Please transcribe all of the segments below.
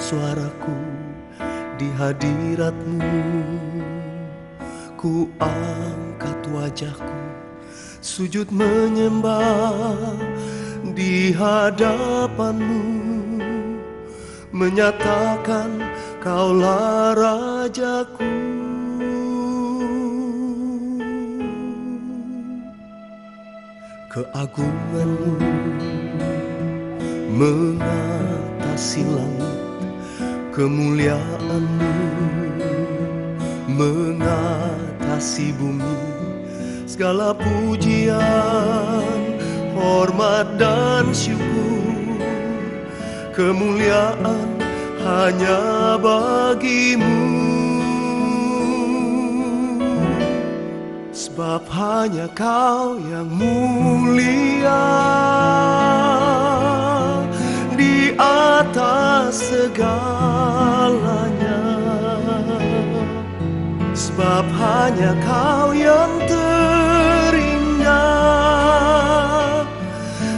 suaraku di hadirat-Mu. Ku angkat wajahku, sujud menyembah di hadapan-Mu, menyatakan Kaulah Rajaku. Keagungan-Mu mengatasi langit, kemuliaan-Mu mengatasi bumi. Segala pujian, hormat dan syukur, kemuliaan hanya bagi-Mu. Sebab hanya Kau yang mulia di atas segalanya. Sebab hanya Kau yang terindah,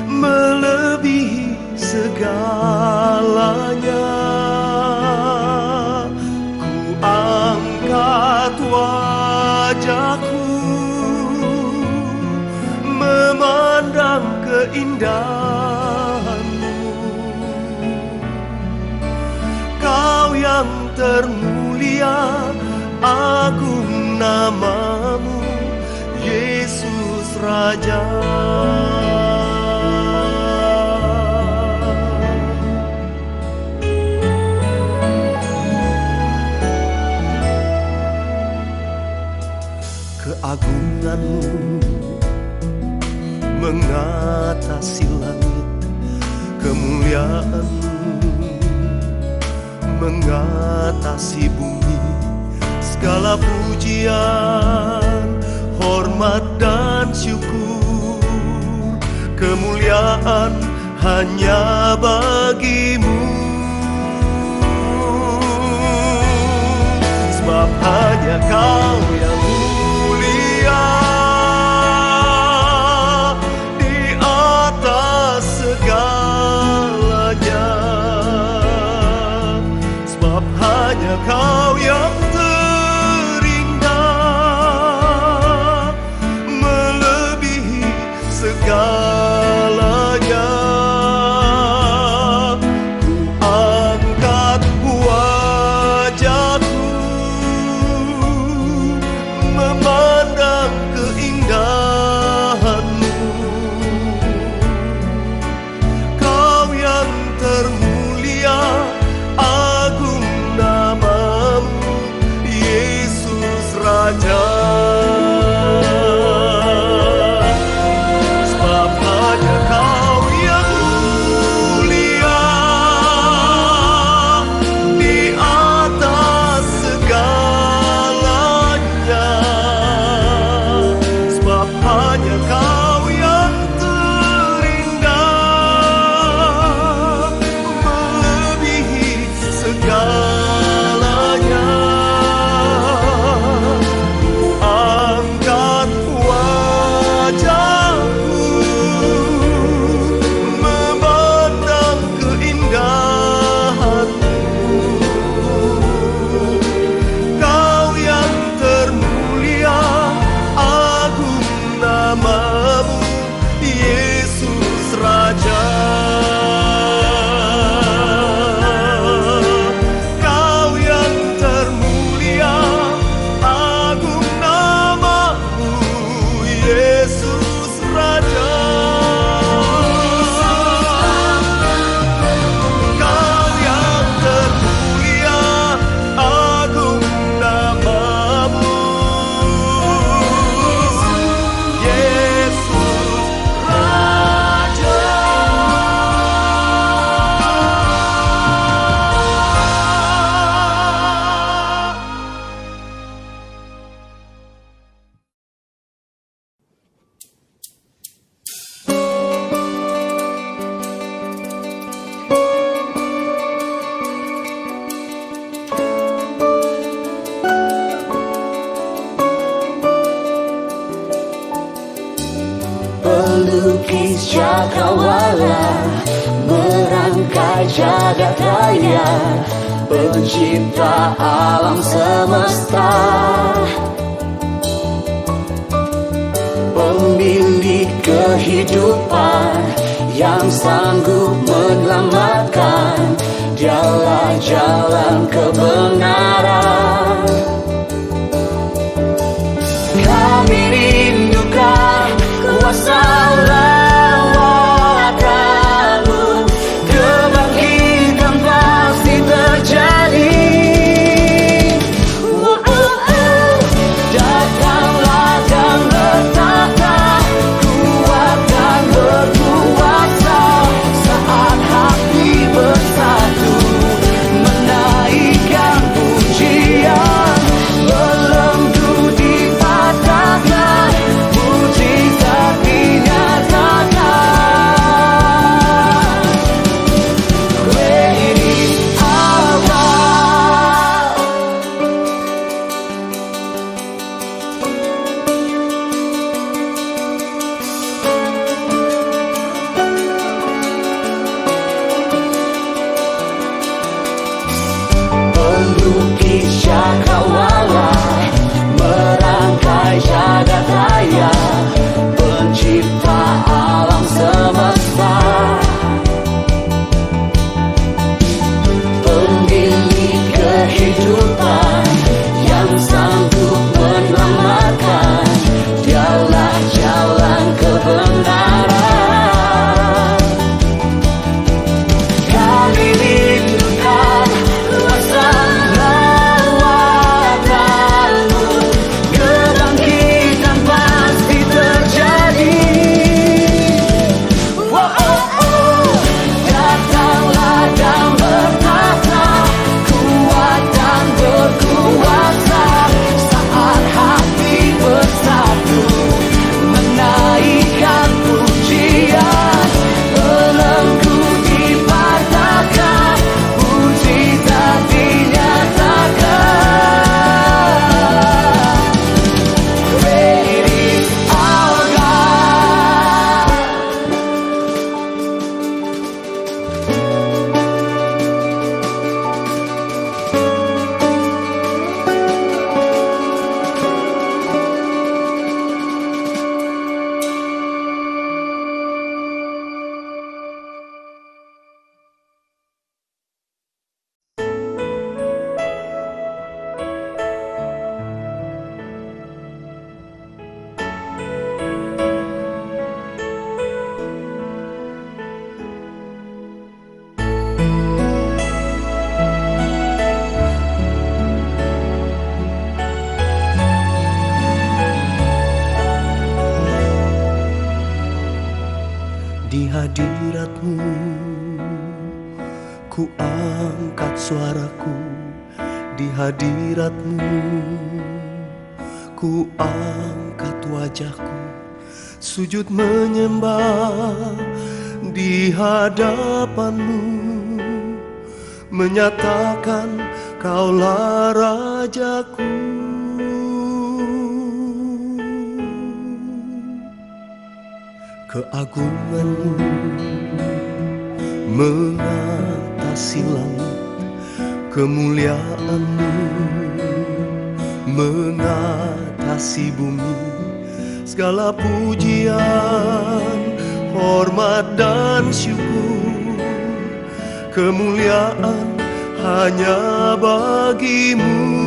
melebihi segalanya. Ku angkat wajahku, memandang keindahan-Mu. Kau yang termulia, agung nama-Mu, Yesus Raja. Keagungan-Mu mengatasi langit, kemuliaan-Mu mengatasi bumi. Segala pujian, hormat dan syukur, kemuliaan hanya bagi-Mu. Sebab hanya Kau yang mulia di atas segalanya. Sebab hanya Kau yang terindah, melebihi segalanya. Ku angkat wajahku, memandang keindahan-Mu. Kau yang termulia, agung nama-Mu, Yesus Raja. Sebab hanya Kau yang mulia di atas segalanya. Sebab hanya Kau yang terindah, melebihi segalanya. Ku angkat wajahku, memandang keindahan-Mu. Kau yang termulia, agung nama-Mu, Yesus Raja. Kau yang termulia, agung nama-Mu, Yesus Raja. Kau yang termulia, agung nama-Mu, Yesus Raja. Pelukis cakrawala merangkai jagat raya. Kaya, pencipta alam semesta, pemilik kehidupan yang sanggup menyelamatkan. Dialah jalan kebenaran. Kami rindukan kuasa lawatan-Mu, kebangkitan pasti terjadi. Datanglah dan bertata, kuat dan berkuasa, saat hati bersatu menaikkan pujian, belenggu dipatahkan, mujizat dinyatakan. Great is our God. Pelukis cakrawala, merangkai jagat raya, pencipta alam semesta, pemilik kehidupan yang sanggup menyelamatkan. Dialah jalan kebenaran. Kami rindukan kuasa lawatan-Mu, kebangkitan pasti terjadi. Datanglah dan bertata, kuat dan berkuasa, saat hati bersatu menaikkan pujian, belenggu dipatahkan, mujizat dinyatakan. Great is our God. Di hadirat-Mu ku angkat suaraku, di hadirat-Mu ku angkat wajahku, sujud menyembah di hadapan-Mu, menyatakan Kaulah Rajaku. Keagungan-Mu mengatasi langit, kemuliaan-Mu mengatasi bumi. Segala pujian, hormat dan syukur, kemuliaan hanya bagi-Mu.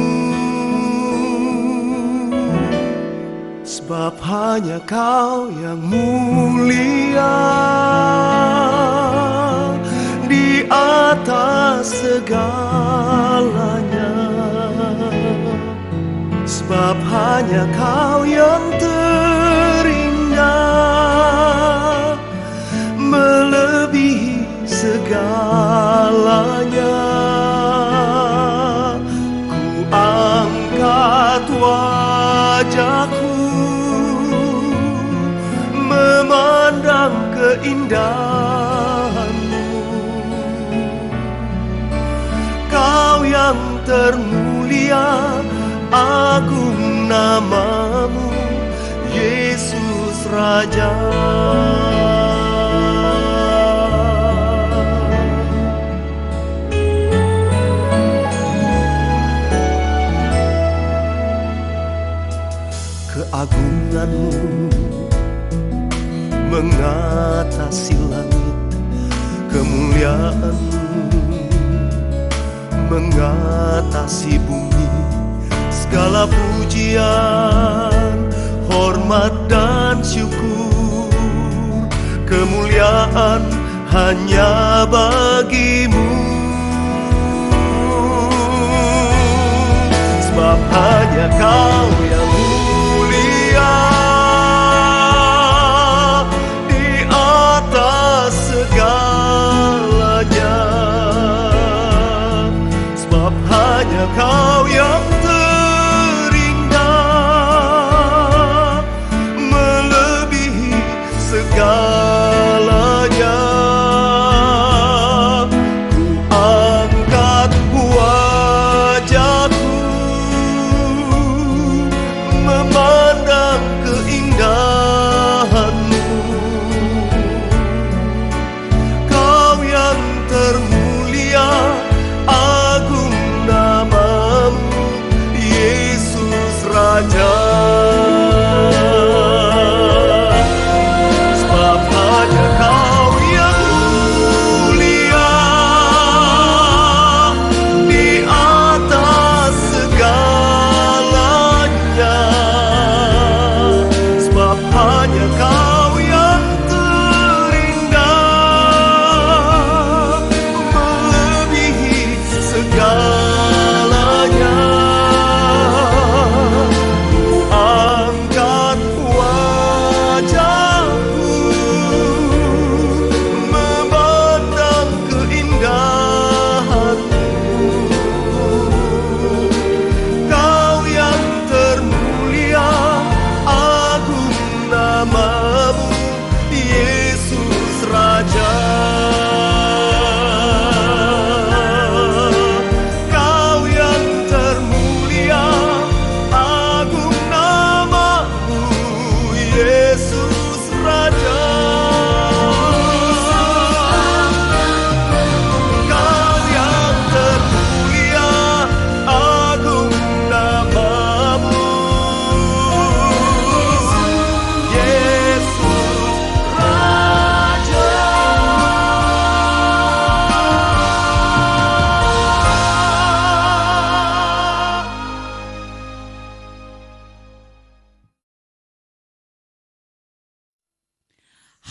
Sebab hanya Kau yang mulia di atas segalanya. Sebab hanya Kau yang terindah melebihi segalanya. Ku angkat wajahku memandang keindahan-Mu. Kau yang termulia, agung nama-Mu, Yesus Raja. keagungan-Mu mengatasi langit, kemuliaan-Mu mengatasi bumi. Segala pujian, hormat dan syukur, kemuliaan hanya bagi-Mu. Sebab hanya Kau yang mulia di atas segalanya. Sebab hanya Kau yang terindah melebihi segalanya. Ku angkat wajahku memandang keindahan-Mu. Kau yang termulia, agung nama-Mu, Yesus Raja. Sebab hanya Kau yang mulia di atas segalanya. Sebab hanya Kau yang terindah melebihi segalanya. Ku angkat wajahku memandang keindahan-Mu. Kau yang termulia, agung nama-Mu, Yesus Raja. Kau yang termulia, agung nama-Mu, Yesus Raja. Kau yang termulia, agung nama-Mu, Yesus Raja.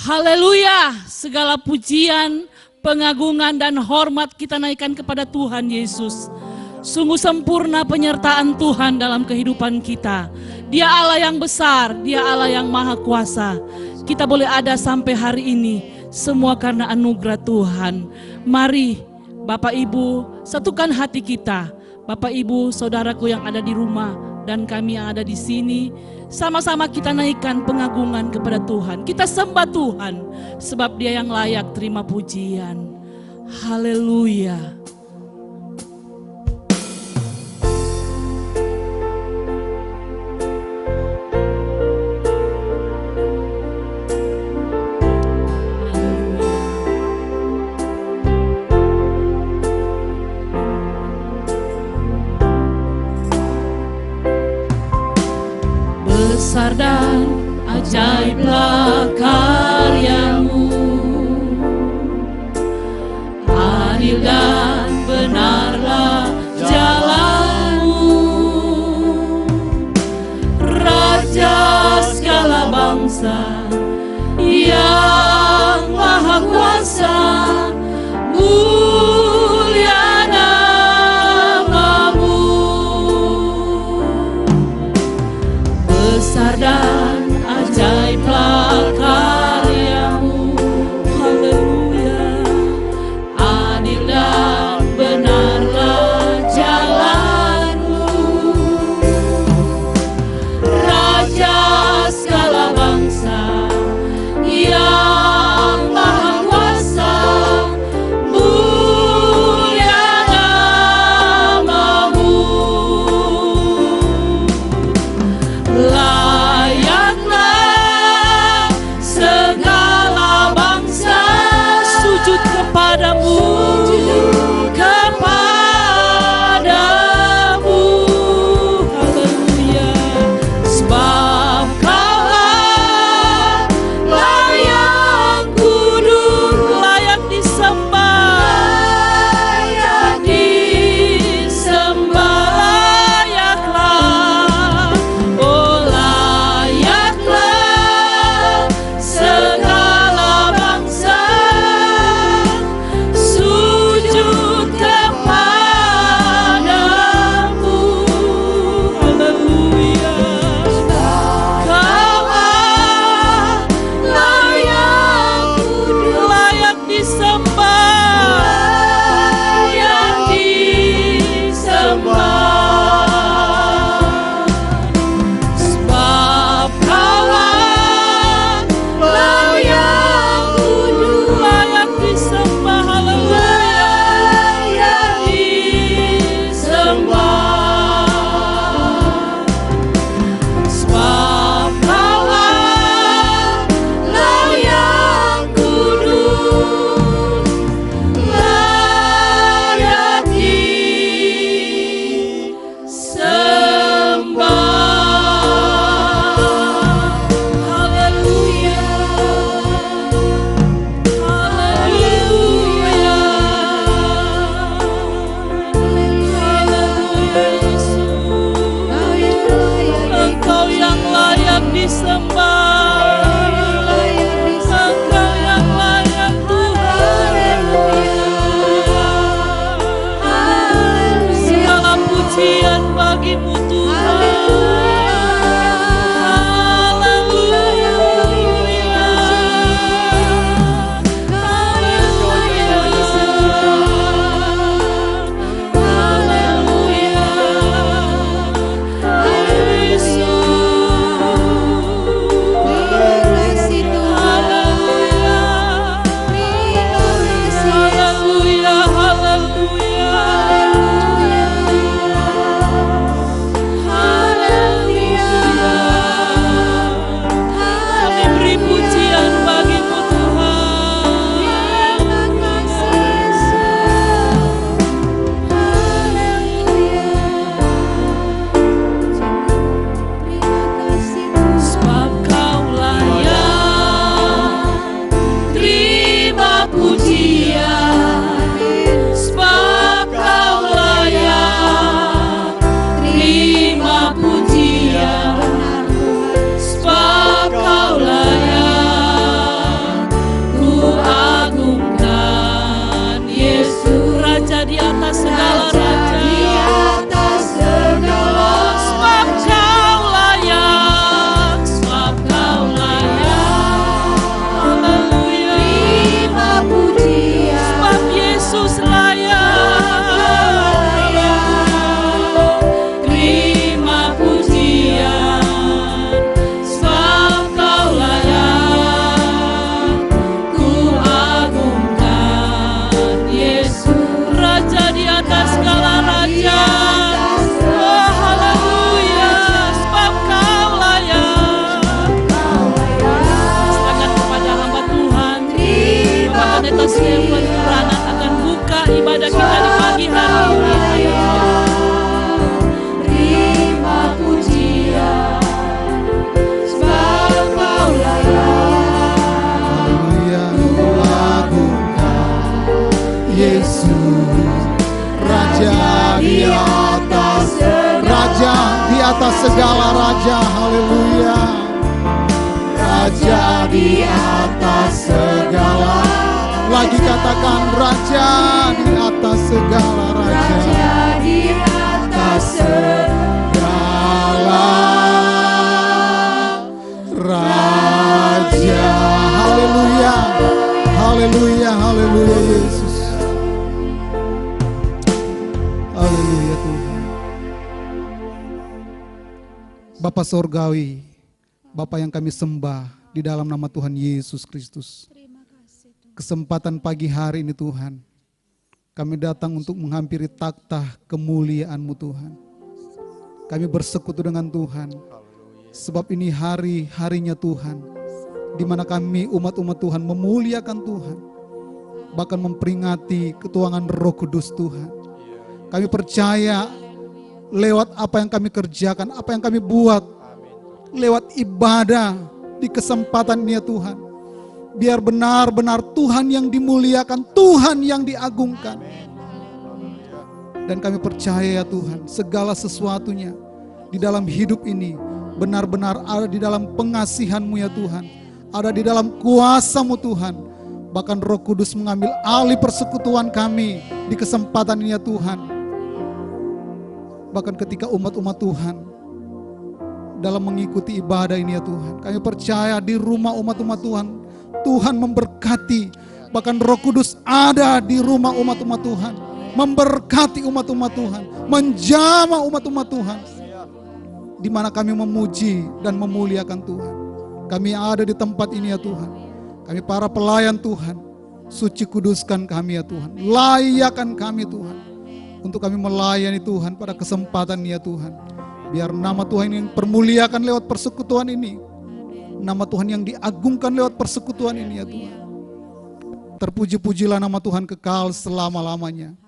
Haleluya, segala pujian, pengagungan dan hormat kita naikkan kepada Tuhan Yesus. Sungguh sempurna penyertaan Tuhan dalam kehidupan kita. Dia Allah yang besar, Dia Allah yang maha kuasa. Kita boleh ada sampai hari ini, semua karena anugerah Tuhan. Mari Bapak Ibu, satukan hati kita. Bapak Ibu, saudaraku yang ada di rumah dan kami yang ada di sini, sama-sama kita naikkan pengagungan kepada Tuhan. Kita sembah Tuhan, sebab Dia yang layak terima pujian. Haleluya. Besar dan ajaiblah karya-Mu, adil dan benarlah jalan-Mu. Raja segala bangsa yang maha kuasa, mulia nama-Mu. Besar dan ajaiblah di atas Raja di atas segala raja. Haleluya. Raja di atas segala. Lagi katakan Raja di atas segala raja. Raja di atas segala Raja. Haleluya. Haleluya. Haleluya Yesus. Haleluya Tuhan. Bapa Sorgawi, Bapa yang kami sembah di dalam nama Tuhan Yesus Kristus. Kesempatan pagi hari ini Tuhan, kami datang untuk menghampiri takhta kemuliaan-Mu Tuhan. Kami bersekutu dengan Tuhan, sebab ini hari-harinya Tuhan, di mana kami umat-umat Tuhan memuliakan Tuhan, bahkan memperingati ketuangan Roh Kudus Tuhan. Kami percaya lewat apa yang kami kerjakan, apa yang kami buat, lewat ibadah di kesempatan ini ya Tuhan, biar benar-benar Tuhan yang dimuliakan, Tuhan yang diagungkan. Dan kami percaya ya Tuhan, segala sesuatunya di dalam hidup ini benar-benar ada di dalam pengasihan-Mu ya Tuhan, ada di dalam kuasa-Mu Tuhan. Bahkan Roh Kudus mengambil alih persekutuan kami di kesempatan ini ya Tuhan. Bahkan ketika umat-umat Tuhan dalam mengikuti ibadah ini ya Tuhan, kami percaya di rumah umat-umat Tuhan, Tuhan memberkati. Bahkan Roh Kudus ada di rumah umat-umat Tuhan, memberkati umat-umat Tuhan, menjamah umat-umat Tuhan, di mana kami memuji dan memuliakan Tuhan. Kami ada di tempat ini ya Tuhan, kami para pelayan Tuhan, suci kuduskan kami ya Tuhan, layakkan kami Tuhan, untuk kami melayani Tuhan pada kesempatan ini ya Tuhan. Biar nama Tuhan yang permuliakan lewat persekutuan ini, nama Tuhan yang diagungkan lewat persekutuan ini ya Tuhan. Terpuji-pujilah nama Tuhan kekal selama-lamanya.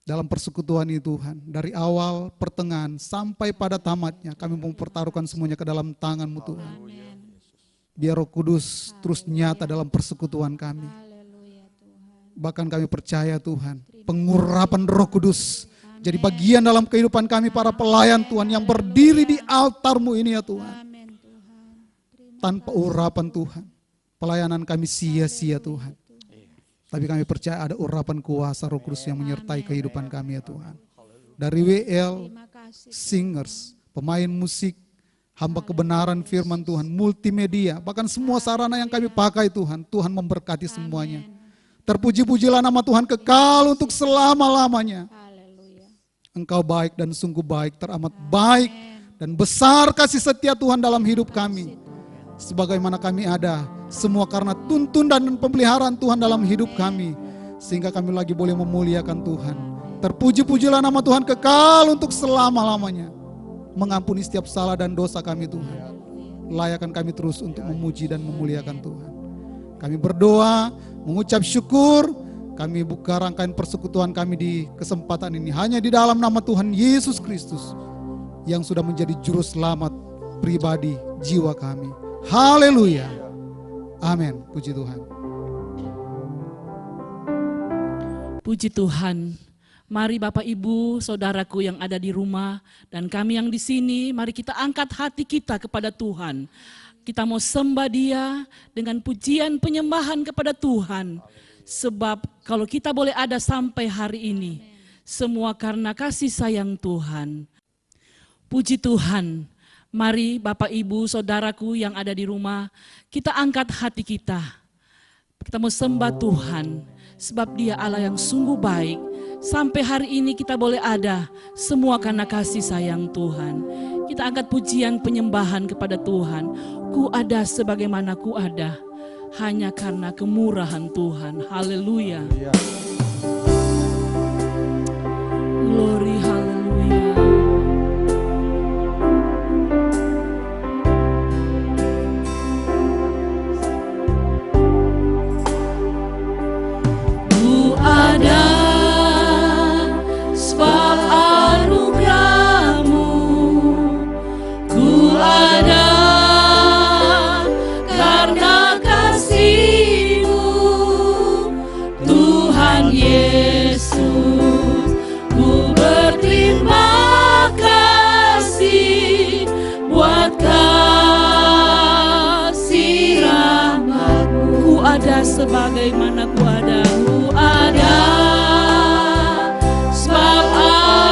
Dalam persekutuan ini Tuhan, dari awal, pertengahan, sampai pada tamatnya, kami mempertaruhkan semuanya ke dalam tangan-Mu Tuhan. Biar Roh Kudus terus nyata dalam persekutuan kami. Bahkan kami percaya Tuhan, pengurapan Roh Kudus jadi bagian dalam kehidupan kami para pelayan Tuhan yang berdiri di altar-Mu ini ya Tuhan. Tanpa urapan Tuhan, pelayanan kami sia-sia Tuhan. Tapi kami percaya ada urapan kuasa Roh Kudus yang menyertai kehidupan kami ya Tuhan. Dari WL, singers, pemain musik, hamba kebenaran firman Tuhan, multimedia, bahkan semua sarana yang kami pakai Tuhan, Tuhan memberkati semuanya. Terpuji-pujilah nama Tuhan kekal untuk selama-lamanya. Engkau baik dan sungguh baik, teramat baik dan besar kasih setia Tuhan dalam hidup kami. Sebagaimana kami ada, semua karena tuntunan dan pemeliharaan Tuhan dalam hidup kami, sehingga kami lagi boleh memuliakan Tuhan. Terpuji-pujilah nama Tuhan kekal untuk selama-lamanya. Mengampuni setiap salah dan dosa kami Tuhan. Layakkan kami terus untuk memuji dan memuliakan Tuhan. Kami berdoa, mengucap syukur. Kami buka rangkaian persekutuan kami di kesempatan ini hanya di dalam nama Tuhan Yesus Kristus yang sudah menjadi juru selamat pribadi jiwa kami. Haleluya. Amin. Puji Tuhan. Puji Tuhan. Mari Bapak Ibu, saudaraku yang ada di rumah dan kami yang di sini, mari kita angkat hati kita kepada Tuhan. Kita mau sembah Dia dengan pujian penyembahan kepada Tuhan. Sebab kalau kita boleh ada sampai hari ini, semua karena kasih sayang Tuhan. Puji Tuhan. Mari Bapak Ibu saudaraku yang ada di rumah, kita angkat hati kita. Kita mau sembah Tuhan, sebab Dia Allah yang sungguh baik. Sampai hari ini kita boleh ada, semua karena kasih sayang Tuhan. Kita angkat pujian penyembahan kepada Tuhan. Ku ada sebagaimana ku ada, hanya karena kemurahan Tuhan. Haleluya. Glory, haleluya. Ku ada sebab anugerah-Mu. Ku ada karena kasih-Mu, Tuhan sebagaimana ku ada. Ku ada sebab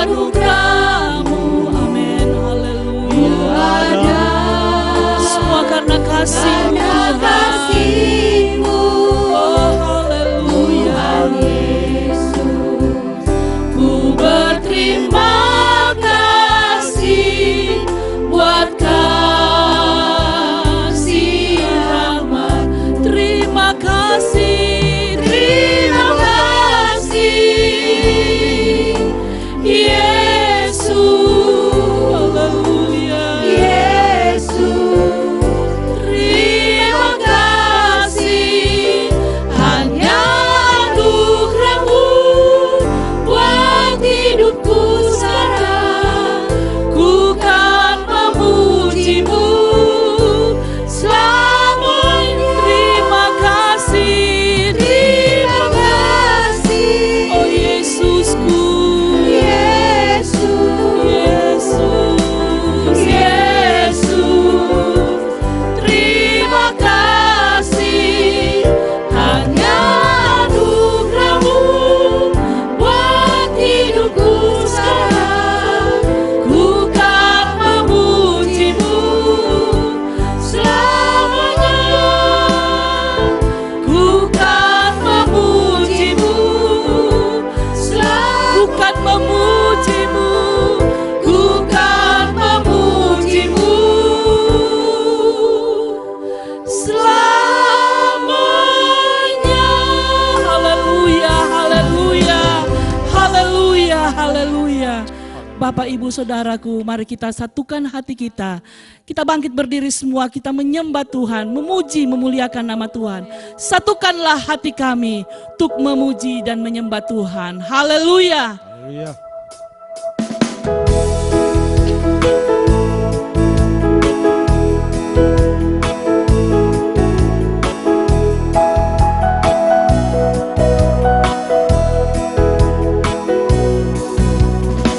anugerah-Mu. Amin. Haleluya. Semua karena kasih-Mu Tuhan. Oh haleluya. Ku berterima kasih buat kasih rahmat. Terima kasih, terima kasih Yesus. Haleluya. Yesus, terima kasih. Hanya anugerah-Mu buat hidupku sekarang. Ku kan memuji-Mu selamanya. Terima kasih, terima kasih. Oh Yesusku, Yesus, terima kasih. Hanya anugerah-Mu buat hidupku sekarang. Ku kan memuji-Mu selamanya. Ku kan memuji-Mu selamanya. Ku kan memuji-Mu. Ku kan memuji-Mu selamanya. Haleluya, haleluya, haleluya, haleluya. Bapak, Ibu, Saudaraku, mari kita satukan hati kita. Kita bangkit berdiri semua, kita menyembah Tuhan, memuji, memuliakan nama Tuhan. Satukanlah hati kami untuk memuji dan menyembah Tuhan. Haleluya.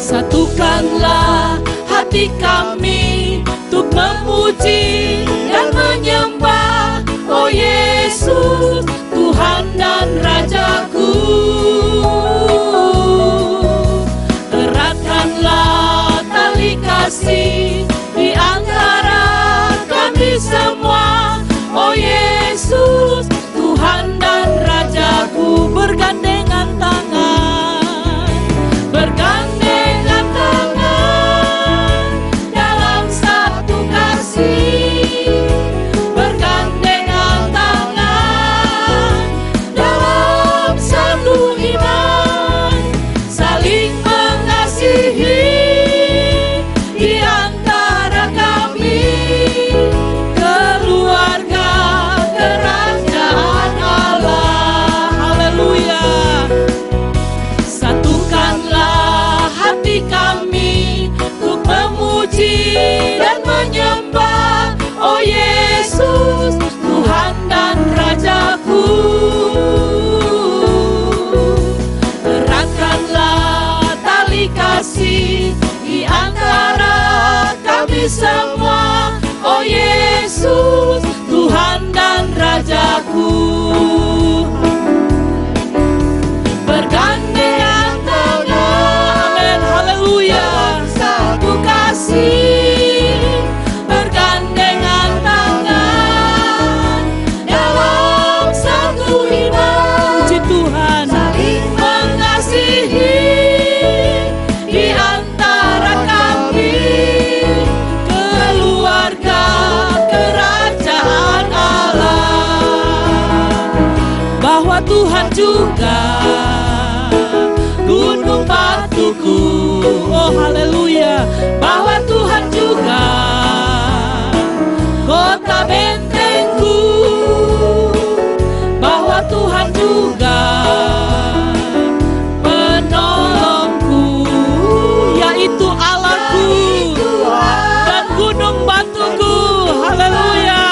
Satukanlah hati kami untuk memuji dan menyembah, oh Yesus, Tuhan dan Rajaku. Eratkanlah tali kasih di antara kami semua, oh Yesus, Tuhan dan Rajaku. Bergandengan tangan, bergandengan tangan dalam satu kasih, bergandengan tangan dalam satu iman, saling mengasihi di antara kami, keluarga kerajaan Allah. Haleluya. Satukanlah hati kami untuk memuji dan menyembah, oh Yesus, Tuhan dan Rajaku. Eratkanlah tali kasih di antara kami semua, oh Yesus, Tuhan dan Rajaku. Bergandengan tangan, amin, haleluya, satu kasih. Bergandengan tangan dalam satu iman, puji Tuhan, saling mengasihi di antara kami, keluarga kerajaan Allah. Bahwa Tuhan juga gunung batuku, oh haleluya. Bahwa Tuhan juga kota bentengku, bahwa Tuhan juga penolongku, yaitu Allahku dan gunung batuku. Haleluya.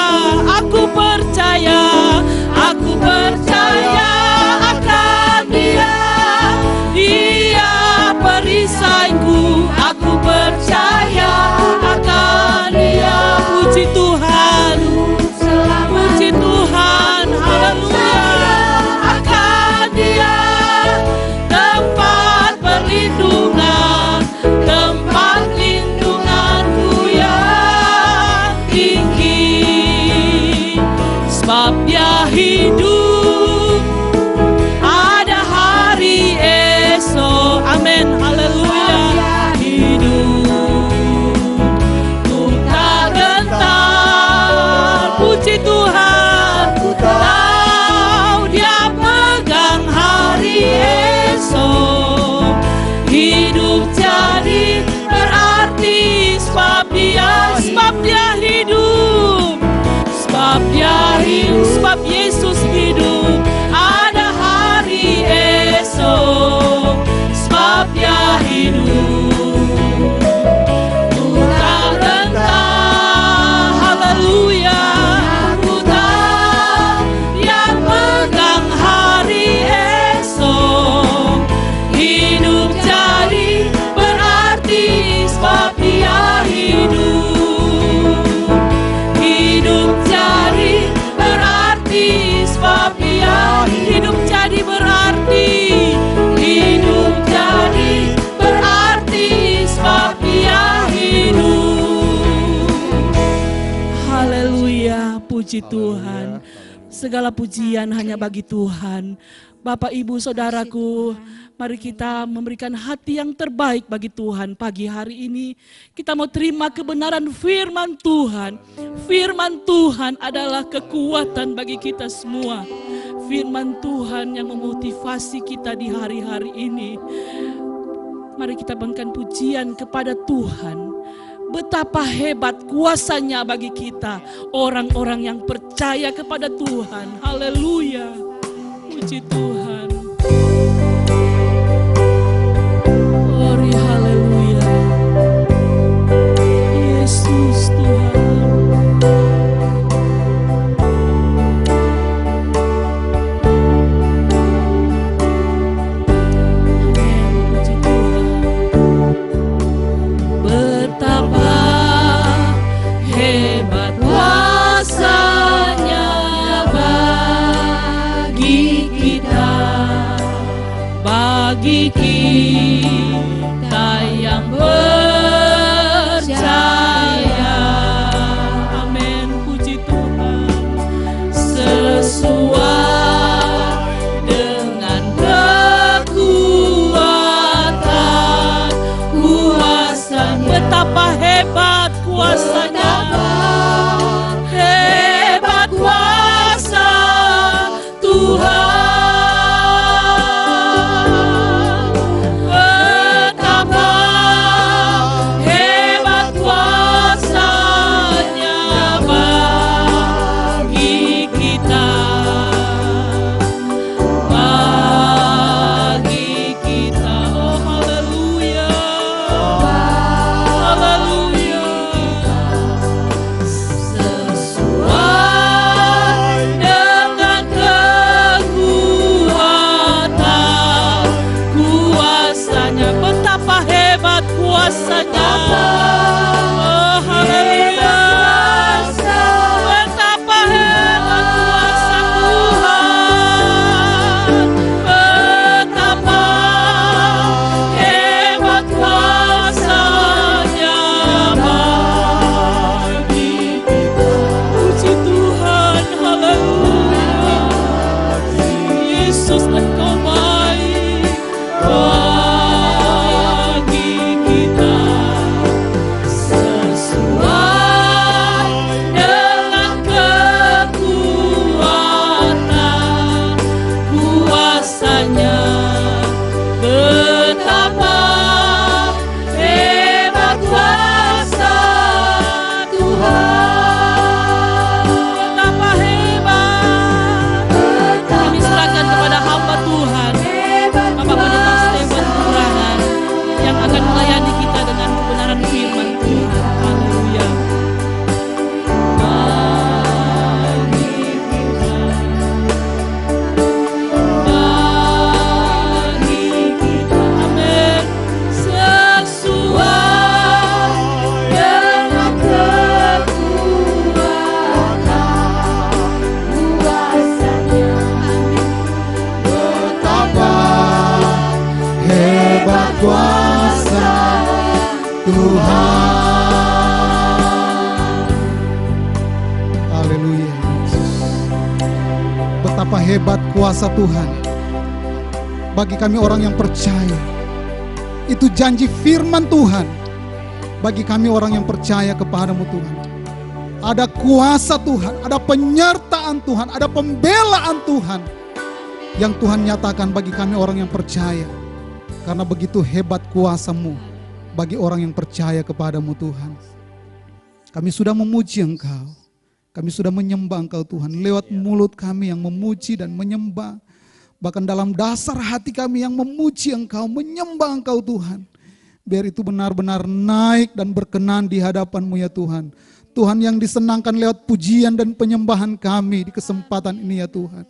Aku percaya akan Dia, Dia perisaiku. Aku percaya akan Dia. Puji Tuhan, puji Tuhan, haleluya. hidup. Bukan tentang haleluya, bukan yang pegang hari esok. Hidup jadi berarti sebab dia hidup. Hidup jadi berarti sebab dia hidup jadi berarti. Hidup jadi berarti sebab dia hidup. Haleluya, puji Tuhan. Segala pujian hanya bagi Tuhan. Bapak, Ibu, Saudaraku, mari kita memberikan hati yang terbaik bagi Tuhan. Pagi hari ini kita mau terima kebenaran firman Tuhan. Firman Tuhan adalah kekuatan bagi kita semua. Firman Tuhan yang memotivasi kita di hari-hari ini. Mari kita bangkitkan pujian kepada Tuhan. Betapa hebat kuasanya bagi kita, orang-orang yang percaya kepada Tuhan. Haleluya, puji Tuhan. Glory, haleluya. Yesus Tuhan. Bagi kita yang percaya, amin, puji Tuhan. Sesuai dengan kekuatan kuasa, betapa hebat kuasanya, hebat kuasa Tuhan. Betapa hebat kuasa Tuhan bagi kami orang yang percaya. Itu janji firman Tuhan bagi kami orang yang percaya kepadamu Tuhan. Ada kuasa Tuhan, ada penyertaan Tuhan, ada pembelaan Tuhan yang Tuhan nyatakan bagi kami orang yang percaya. Karena begitu hebat kuasa-Mu bagi orang yang percaya kepadamu Tuhan. Kami sudah memuji Engkau. Kami sudah menyembah Engkau Tuhan. Lewat mulut kami yang memuji dan menyembah. Bahkan dalam dasar hati kami yang memuji Engkau, menyembah Engkau Tuhan. Biar itu benar-benar naik dan berkenan di hadapan-Mu ya Tuhan. Tuhan yang disenangkan lewat pujian dan penyembahan kami di kesempatan ini ya Tuhan.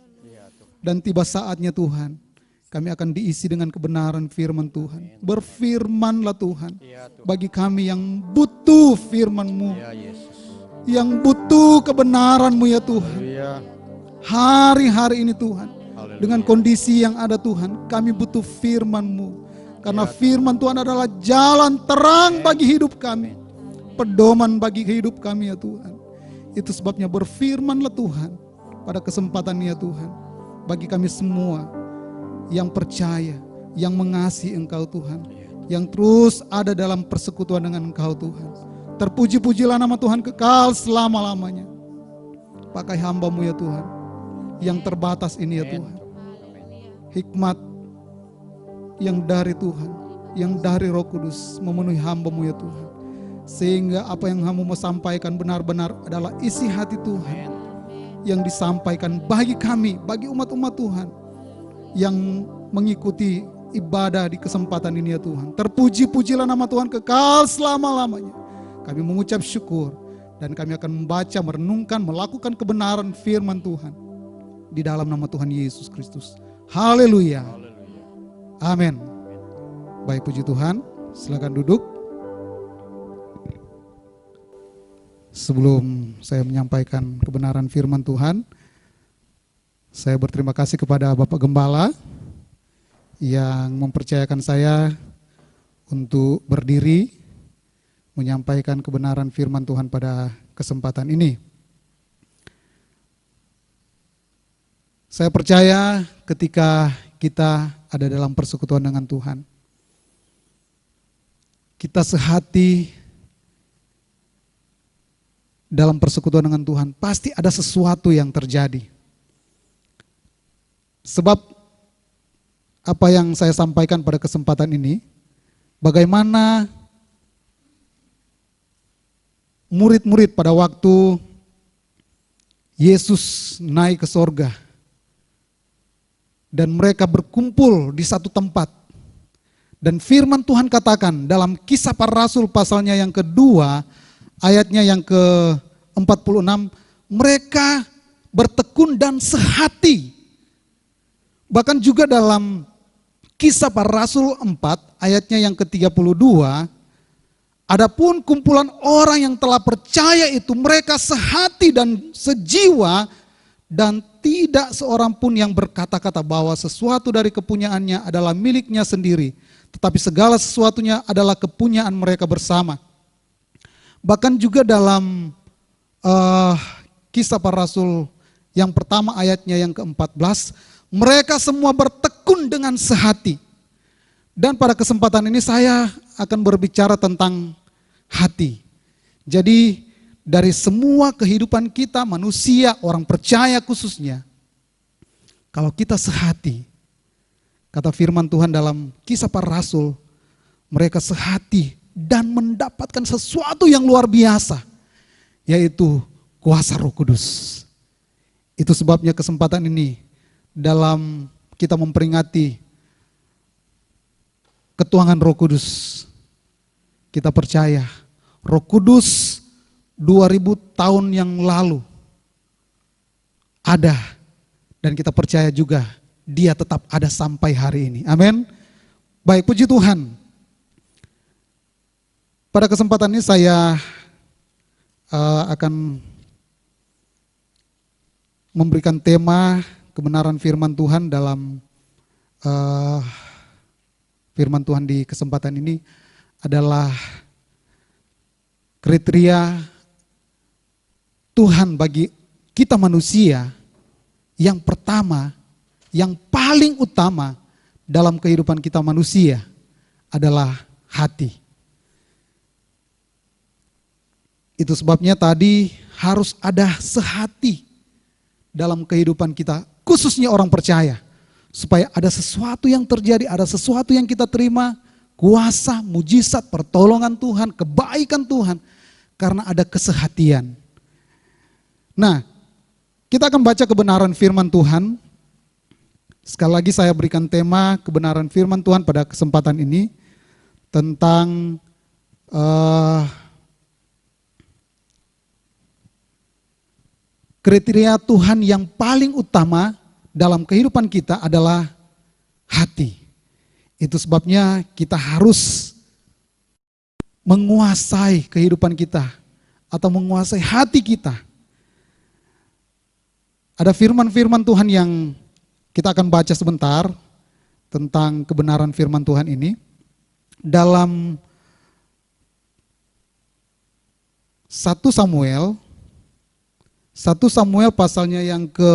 Dan tiba saatnya Tuhan, kami akan diisi dengan kebenaran firman Tuhan. Berfirmanlah Tuhan bagi kami yang butuh firman-Mu. Yang butuh kebenaran-Mu ya Tuhan. Hari-hari ini Tuhan, dengan kondisi yang ada Tuhan, kami butuh firman-Mu. Karena firman Tuhan adalah jalan terang bagi hidup kami, pedoman bagi hidup kami ya Tuhan. Itu sebabnya berfirmanlah Tuhan pada kesempatan ini ya Tuhan, bagi kami semua yang percaya, yang mengasihi Engkau Tuhan, yang terus ada dalam persekutuan dengan Engkau Tuhan. Terpuji-pujilah nama Tuhan kekal selama-lamanya. Pakai hamba-Mu ya Tuhan, yang terbatas ini ya Tuhan. Hikmat yang dari Tuhan, yang dari Roh Kudus memenuhi hamba-Mu ya Tuhan. Sehingga apa yang hamba mau sampaikan benar-benar adalah isi hati Tuhan yang disampaikan bagi kami, bagi umat-umat Tuhan yang mengikuti ibadah di kesempatan ini ya Tuhan. Terpuji-pujilah nama Tuhan kekal selama-lamanya. Kami mengucap syukur dan kami akan membaca, merenungkan, melakukan kebenaran firman Tuhan di dalam nama Tuhan Yesus Kristus. Haleluya. Amin. Baik, puji Tuhan. Silakan duduk. Sebelum saya menyampaikan kebenaran firman Tuhan, saya berterima kasih kepada Bapak Gembala yang mempercayakan saya untuk berdiri menyampaikan kebenaran firman Tuhan pada kesempatan ini. Saya percaya ketika kita ada dalam persekutuan dengan Tuhan, kita sehati dalam persekutuan dengan Tuhan, pasti ada sesuatu yang terjadi. Sebab apa yang saya sampaikan pada kesempatan ini, bagaimana murid-murid pada waktu Yesus naik ke sorga, dan mereka berkumpul di satu tempat. Dan firman Tuhan katakan dalam Kisah Para Rasul pasalnya yang kedua, ayatnya yang ke-46, mereka bertekun dan sehati. Bahkan juga dalam Kisah Para Rasul 4, ayatnya yang ke-32, adapun kumpulan orang yang telah percaya itu, mereka sehati dan sejiwa, dan tidak seorang pun yang berkata-kata bahwa sesuatu dari kepunyaannya adalah miliknya sendiri, tetapi segala sesuatunya adalah kepunyaan mereka bersama. Bahkan juga dalam Kisah Para Rasul yang pertama ayatnya yang ke-14, mereka semua bertekun dengan sehati. Dan pada kesempatan ini saya akan berbicara tentang hati. Jadi dari semua kehidupan kita, manusia, orang percaya khususnya, kalau kita sehati, kata firman Tuhan dalam Kisah Para Rasul, mereka sehati dan mendapatkan sesuatu yang luar biasa, yaitu kuasa Roh Kudus. Itu sebabnya kesempatan ini dalam kita memperingati ketuhanan Roh Kudus, kita percaya Roh Kudus 2000 tahun yang lalu ada, dan kita percaya juga Dia tetap ada sampai hari ini. Amin. Baik, puji Tuhan. Pada kesempatan ini saya akan memberikan tema kebenaran firman Tuhan dalam firman Tuhan di kesempatan ini adalah kriteria Tuhan bagi kita manusia yang pertama, yang paling utama dalam kehidupan kita manusia adalah hati. Itu sebabnya tadi harus ada sehati dalam kehidupan kita, khususnya orang percaya. Supaya ada sesuatu yang terjadi, ada sesuatu yang kita terima, kuasa, mujizat, pertolongan Tuhan, kebaikan Tuhan, karena ada kesehatian. Nah, kita akan baca kebenaran firman Tuhan Sekali lagi saya berikan tema kebenaran firman Tuhan pada kesempatan ini tentang kriteria Tuhan yang paling utama dalam kehidupan kita adalah hati. Itu sebabnya kita harus menguasai kehidupan kita atau menguasai hati kita. Ada firman-firman Tuhan yang kita akan baca sebentar tentang kebenaran firman Tuhan ini dalam 1 Samuel pasalnya yang ke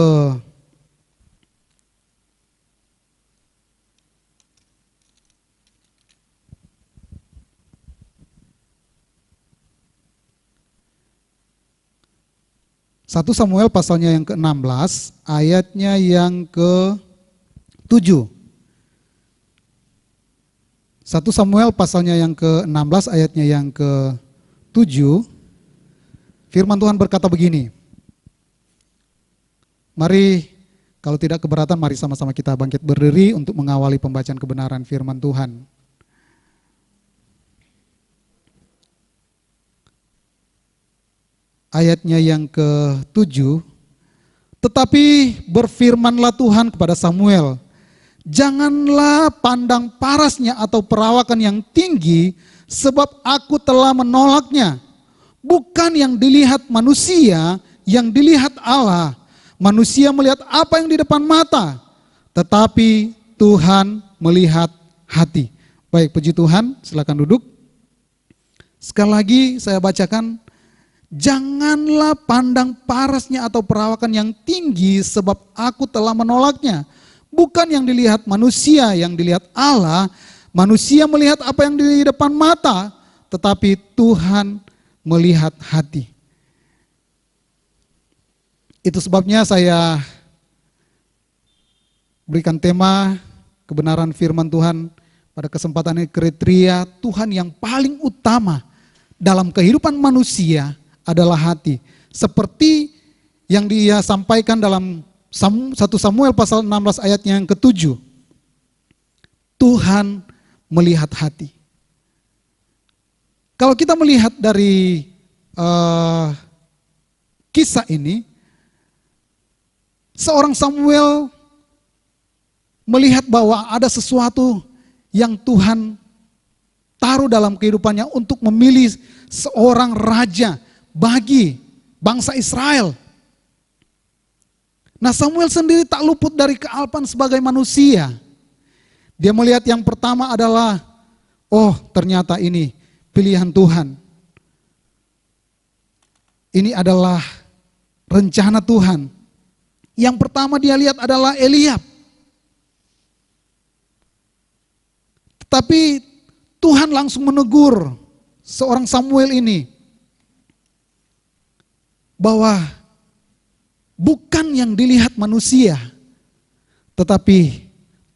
1 Samuel pasalnya yang ke-16, ayatnya yang ke-7. 1 Samuel pasalnya yang ke-16, ayatnya yang ke-7. Firman Tuhan berkata begini. Mari, kalau tidak keberatan, mari sama-sama kita bangkit berdiri untuk mengawali pembacaan kebenaran firman Tuhan. Ayatnya yang ke-7, tetapi berfirmanlah Tuhan kepada Samuel, janganlah pandang parasnya atau perawakan yang tinggi, sebab aku telah menolaknya. Bukan yang dilihat manusia, yang dilihat Allah. Manusia melihat apa yang di depan mata, tetapi Tuhan melihat hati. Baik, puji Tuhan, silakan duduk. Sekali lagi saya bacakan. Janganlah pandang parasnya atau perawakan yang tinggi, sebab aku telah menolaknya. Bukan yang dilihat manusia, yang dilihat Allah. Manusia melihat apa yang di depan mata, tetapi Tuhan melihat hati. Itu sebabnya saya berikan tema kebenaran firman Tuhan pada kesempatan ini, kriteria Tuhan yang paling utama dalam kehidupan manusia adalah hati. Seperti yang dia sampaikan dalam 1 Samuel pasal 16 ayatnya yang ke-7. Tuhan melihat hati. Kalau kita melihat dari kisah ini, seorang Samuel melihat bahwa ada sesuatu yang Tuhan taruh dalam kehidupannya untuk memilih seorang raja bagi bangsa Israel. Nah, Samuel sendiri tak luput dari kealpan sebagai manusia. Dia melihat yang pertama adalah, oh ternyata ini pilihan Tuhan. Ini adalah rencana Tuhan. Yang pertama dia lihat adalah Eliab. Tetapi Tuhan langsung menegur seorang Samuel ini, bahwa bukan yang dilihat manusia, tetapi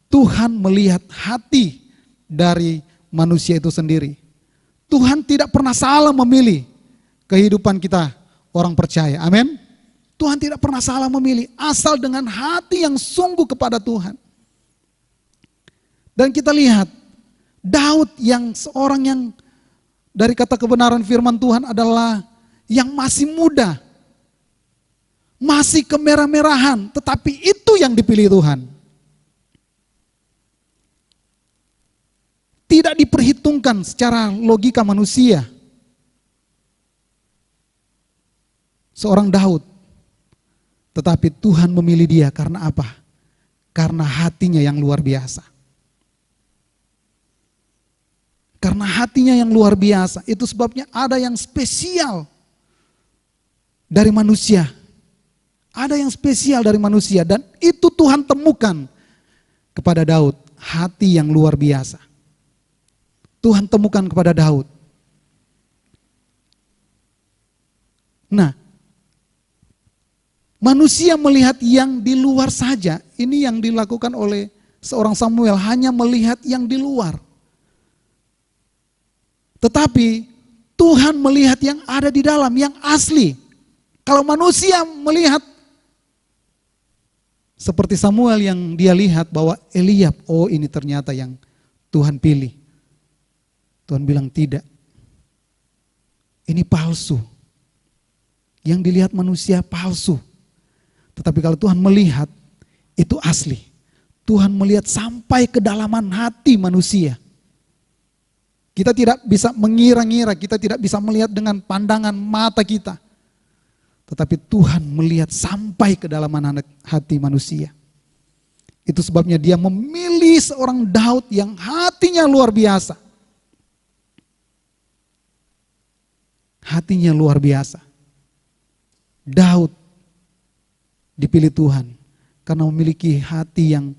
Tuhan melihat hati dari manusia itu sendiri. Tuhan tidak pernah salah memilih kehidupan kita orang percaya, amin. Tuhan tidak pernah salah memilih, asal dengan hati yang sungguh kepada Tuhan. Dan kita lihat Daud yang seorang yang dari kata kebenaran firman Tuhan adalah yang masih muda, masih kemerah-merahan, tetapi itu yang dipilih Tuhan. Tidak diperhitungkan secara logika manusia. Seorang Daud, tetapi Tuhan memilih dia karena apa? Karena hatinya yang luar biasa. Karena hatinya yang luar biasa, itu sebabnya ada yang spesial dari manusia. Ada yang spesial dari manusia, dan itu Tuhan temukan kepada Daud, hati yang luar biasa. Tuhan temukan kepada Daud. Nah, manusia melihat yang di luar saja. Ini yang dilakukan oleh seorang Samuel, hanya melihat yang di luar. Tetapi Tuhan melihat yang ada di dalam, yang asli. Kalau manusia melihat Seperti Samuel yang dia lihat bahwa Eliab, oh ini ternyata yang Tuhan pilih. Tuhan bilang tidak. Ini palsu. Yang dilihat manusia palsu. Tetapi kalau Tuhan melihat, itu asli. Tuhan melihat sampai kedalaman hati manusia. Kita tidak bisa mengira-ngira, kita tidak bisa melihat dengan pandangan mata kita. Tetapi Tuhan melihat sampai kedalaman hati manusia. Itu sebabnya dia memilih seorang Daud yang hatinya luar biasa. Hatinya luar biasa. Daud dipilih Tuhan karena memiliki hati yang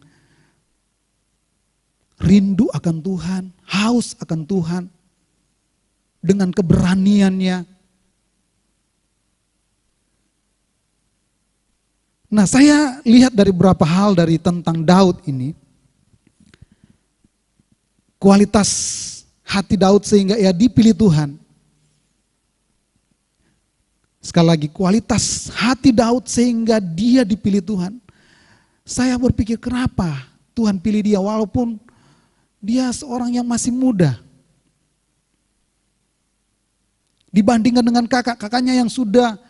rindu akan Tuhan, haus akan Tuhan, dengan keberaniannya. Nah, saya lihat dari beberapa hal dari tentang Daud ini. Kualitas hati Daud sehingga ia dipilih Tuhan. Sekali lagi, kualitas hati Daud sehingga dia dipilih Tuhan. Saya berpikir kenapa Tuhan pilih dia walaupun dia seorang yang masih muda. Dibandingkan dengan kakak-kakaknya yang sudah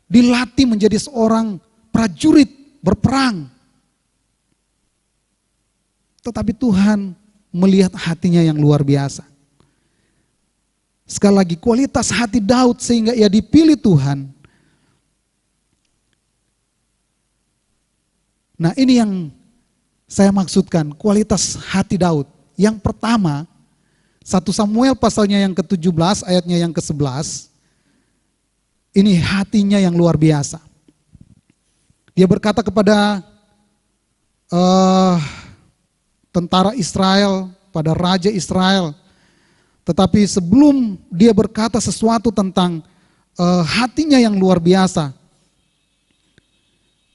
dilatih menjadi seorang prajurit berperang. Tetapi Tuhan melihat hatinya yang luar biasa. Sekali lagi, kualitas hati Daud sehingga ia dipilih Tuhan. Nah, ini yang saya maksudkan, kualitas hati Daud. Yang pertama, 1 Samuel pasalnya yang ke-17 ayatnya yang ke-11. Ini hatinya yang luar biasa. Dia berkata kepada tentara Israel, pada raja Israel. Tetapi sebelum dia berkata sesuatu tentang hatinya yang luar biasa.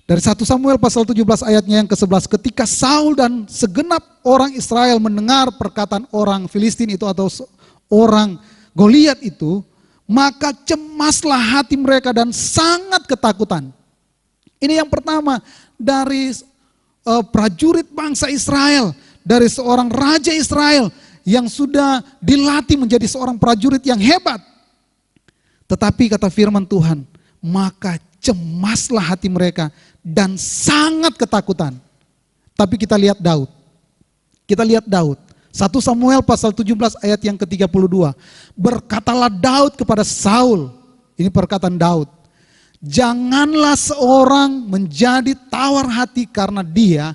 Dari 1 Samuel pasal 17 ayatnya yang ke-11. Ketika Saul dan segenap orang Israel mendengar perkataan orang Filistin itu atau orang Goliat itu, maka cemaslah hati mereka dan sangat ketakutan. Ini yang pertama dari prajurit bangsa Israel, dari seorang raja Israel yang sudah dilatih menjadi seorang prajurit yang hebat. Tetapi kata firman Tuhan, maka cemaslah hati mereka dan sangat ketakutan. Tapi kita lihat Daud. Kita lihat Daud. 1 Samuel pasal 17 ayat yang ke-32. Berkatalah Daud kepada Saul. Ini perkataan Daud. Janganlah seorang menjadi tawar hati karena dia,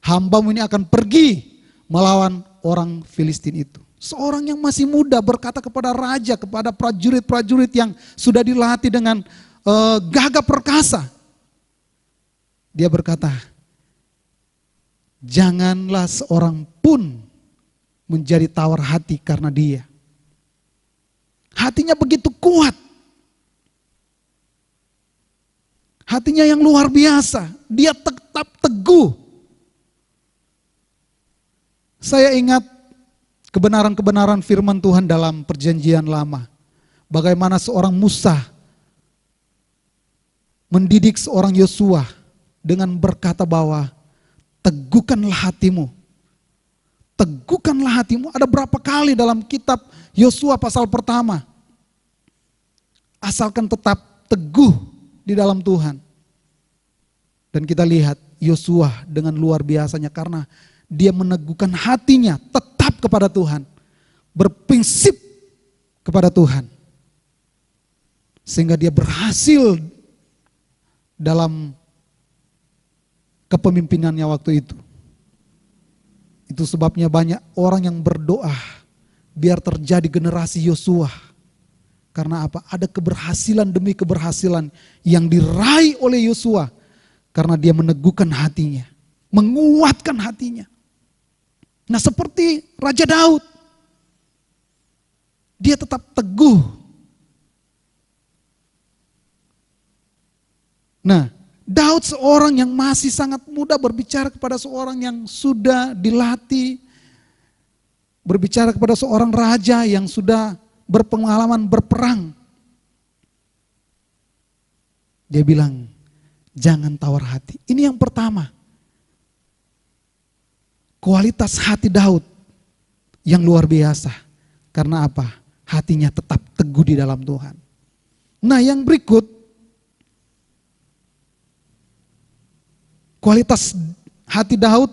hambamu ini akan pergi melawan orang Filistin itu. Seorang yang masih muda berkata kepada raja, kepada prajurit-prajurit yang sudah dilatih dengan gagah perkasa. Dia berkata, janganlah seorang pun menjadi tawar hati karena dia. Hatinya begitu kuat. Hatinya yang luar biasa. Dia tetap teguh. Saya ingat kebenaran-kebenaran firman Tuhan dalam perjanjian lama. Bagaimana seorang Musa mendidik seorang Yosua dengan berkata bahwa teguhkanlah hatimu. Teguhkanlah hatimu. Ada berapa kali dalam kitab Yosua pasal pertama. Asalkan tetap teguh di dalam Tuhan. Dan kita lihat Yosua dengan luar biasanya karena dia meneguhkan hatinya tetap kepada Tuhan. Berprinsip kepada Tuhan. Sehingga dia berhasil dalam kepemimpinannya waktu itu. Itu sebabnya banyak orang yang berdoa biar terjadi generasi Yosua. Karena apa? Ada keberhasilan demi keberhasilan yang diraih oleh Yosua. Karena dia meneguhkan hatinya. Menguatkan hatinya. Nah, seperti Raja Daud. Dia tetap teguh. Nah, Daud seorang yang masih sangat muda berbicara kepada seorang yang sudah dilatih. Berbicara kepada seorang raja yang sudah berpengalaman berperang. Dia bilang, jangan tawar hati. Ini yang pertama. kualitas hati Daud yang luar biasa. Karena apa? Hatinya tetap teguh di dalam Tuhan. Nah, yang berikut, kualitas hati Daud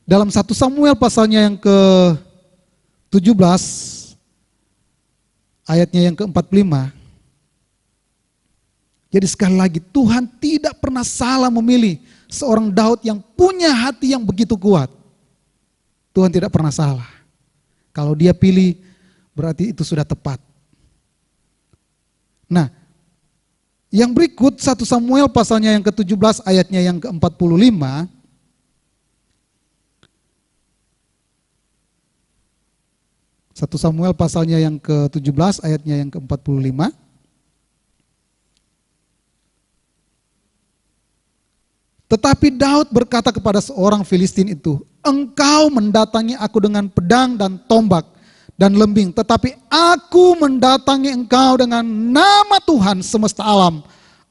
dalam 1 Samuel pasalnya yang ke-17, ayatnya yang ke-45. Jadi sekali lagi, Tuhan tidak pernah salah memilih seorang Daud yang punya hati yang begitu kuat. Tuhan tidak pernah salah. Kalau dia pilih, berarti itu sudah tepat. Nah, yang berikut 1 Samuel pasalnya yang ke-17 ayatnya yang ke-45. Satu Samuel pasalnya yang ke-17 ayatnya yang ke-45. Tetapi Daud berkata kepada seorang Filistin itu, "Engkau mendatangi aku dengan pedang dan tombak dan lembing, tetapi aku mendatangi engkau dengan nama Tuhan semesta alam,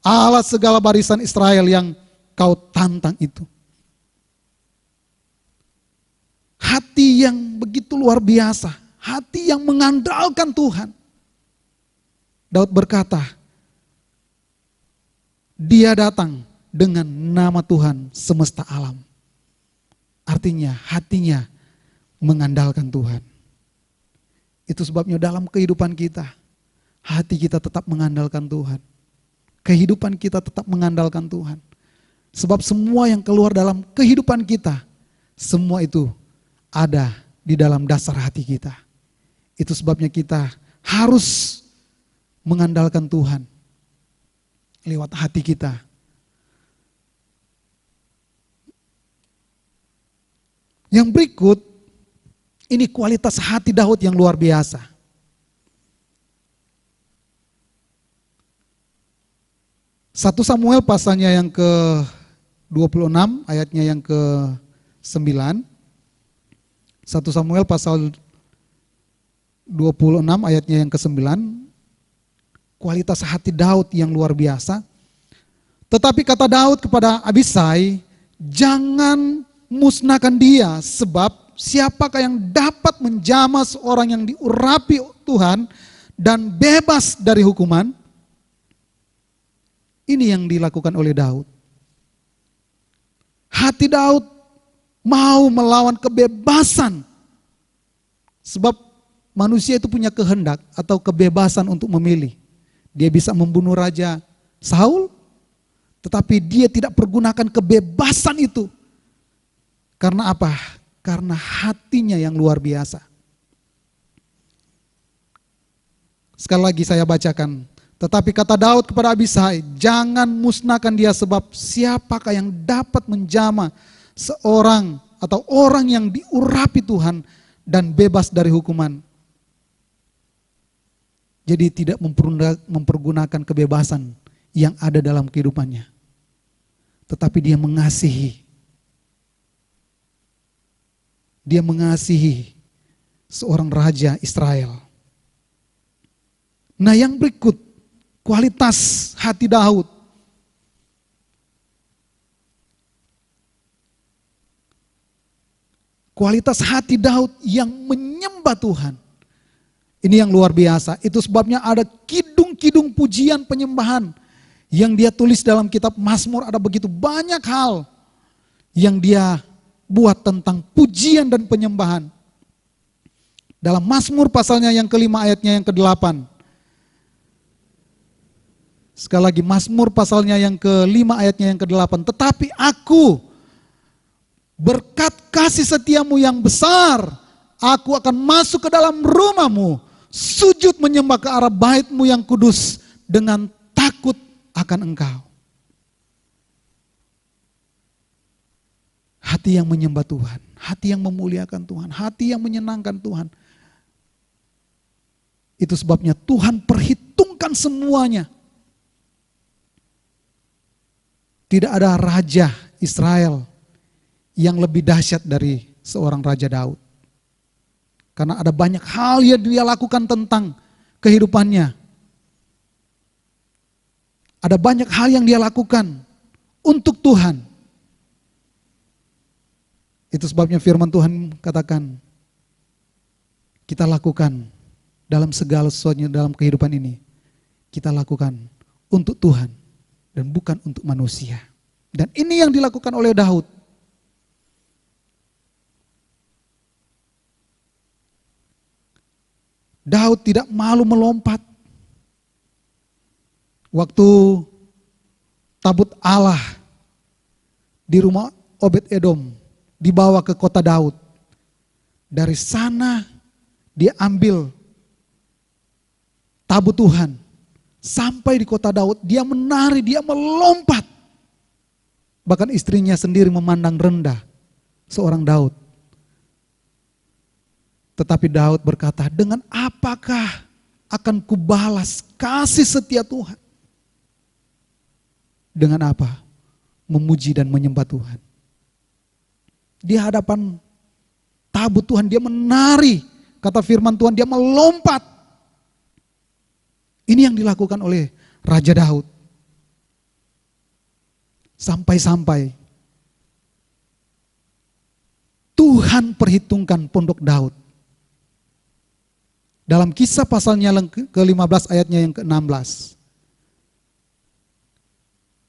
Allah segala barisan Israel yang kau tantang itu." Hati yang begitu luar biasa, hati yang mengandalkan Tuhan. Daud berkata, dia datang dengan nama Tuhan semesta alam. Artinya hatinya mengandalkan Tuhan. Itu sebabnya dalam kehidupan kita, hati kita tetap mengandalkan Tuhan. Kehidupan kita tetap mengandalkan Tuhan. Sebab semua yang keluar dalam kehidupan kita, semua itu ada di dalam dasar hati kita. Itu sebabnya kita harus mengandalkan Tuhan lewat hati kita. Yang berikut, ini kualitas hati Daud yang luar biasa. Satu Samuel pasalnya yang ke-26 ayatnya yang ke-9. 1 Samuel pasal 26 ayatnya yang ke-9. Kualitas hati Daud yang luar biasa. Tetapi kata Daud kepada Abisai, "Jangan musnahkan dia, sebab siapakah yang dapat menjamah seorang yang diurapi Tuhan dan bebas dari hukuman?" Ini yang dilakukan oleh Daud. Hati Daud mau melawan kebebasan. Sebab manusia itu punya kehendak atau kebebasan untuk memilih. Dia bisa membunuh Raja Saul, tetapi dia tidak pergunakan kebebasan itu. Karena apa? Karena hatinya yang luar biasa. Sekali lagi saya bacakan. Tetapi kata Daud kepada Abisai, "Jangan musnahkan dia, sebab siapakah yang dapat menjamah seorang atau orang yang diurapi Tuhan dan bebas dari hukuman." Jadi tidak mempergunakan kebebasan yang ada dalam kehidupannya. Tetapi dia mengasihi. Dia mengasihi seorang raja Israel. Nah, yang berikut, kualitas hati Daud. Kualitas hati Daud yang menyembah Tuhan. Ini yang luar biasa. Itu sebabnya ada kidung-kidung pujian penyembahan yang dia tulis dalam kitab Mazmur. Ada begitu banyak hal yang dia buat tentang pujian dan penyembahan. Dalam Mazmur pasalnya yang kelima ayatnya yang ke-8. Sekali lagi Mazmur pasalnya yang kelima ayatnya yang ke-8. "Tetapi aku, berkat kasih setiamu yang besar, aku akan masuk ke dalam rumahmu, sujud menyembah ke arah baitmu yang kudus dengan takut akan engkau." Hati yang menyembah Tuhan, hati yang memuliakan Tuhan, hati yang menyenangkan Tuhan. Itu sebabnya Tuhan perhitungkan semuanya. Tidak ada raja Israel yang lebih dahsyat dari seorang Raja Daud. Karena ada banyak hal yang dia lakukan tentang kehidupannya. Ada banyak hal yang dia lakukan untuk Tuhan. Itu sebabnya firman Tuhan katakan, kita lakukan dalam segala sesuatunya dalam kehidupan ini, kita lakukan untuk Tuhan dan bukan untuk manusia. Dan ini yang dilakukan oleh Daud. Daud tidak malu melompat. Waktu tabut Allah di rumah Obed-Edom dibawa ke kota Daud. Dari sana dia ambil tabut Tuhan. Sampai di kota Daud, dia menari, dia melompat. Bahkan istrinya sendiri memandang rendah seorang Daud. Tetapi Daud berkata, dengan apakah akan kubalas kasih setia Tuhan? Dengan apa? Memuji dan menyembah Tuhan. Di hadapan tabut Tuhan dia menari. Kata firman Tuhan dia melompat. Ini yang dilakukan oleh Raja Daud. Sampai-sampai Tuhan perhitungkan pondok Daud. Dalam Kisah pasalnya ke-15 ayatnya yang ke-16.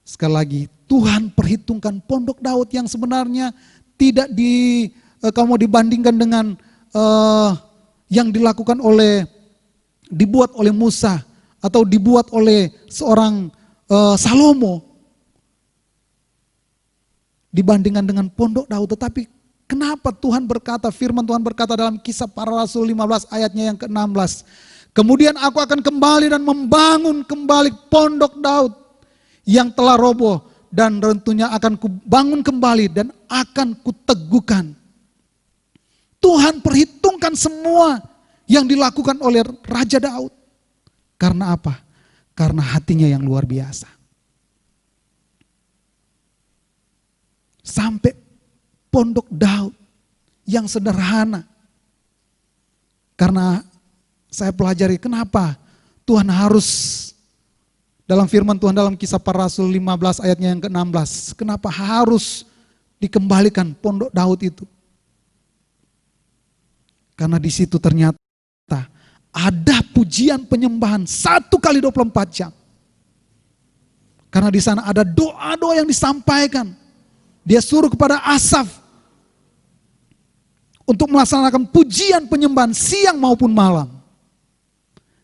Sekali lagi, Tuhan perhitungkan pondok Daud yang sebenarnya tidak kamu dibandingkan dengan yang dibuat oleh Musa atau dibuat oleh seorang Salomo. Dibandingkan dengan pondok Daud, tetapi kenapa Tuhan berkata, firman Tuhan berkata dalam Kisah Para Rasul 15 ayatnya yang ke-16. Kemudian aku akan kembali dan membangun kembali pondok Daud yang telah roboh, dan tentunya akan kubangun kembali dan akan kuteguhkan. Tuhan perhitungkan semua yang dilakukan oleh Raja Daud. Karena apa? Karena hatinya yang luar biasa. Sampai pondok Daud yang sederhana. Karena saya pelajari kenapa Tuhan harus, dalam firman Tuhan dalam Kisah Para Rasul 15 ayatnya yang ke-16. Kenapa harus dikembalikan pondok Daud itu? Karena di situ ternyata ada pujian penyembahan 1 kali 24 jam. Karena di sana ada doa-doa yang disampaikan. Dia suruh kepada Asaf untuk melaksanakan pujian penyembahan siang maupun malam.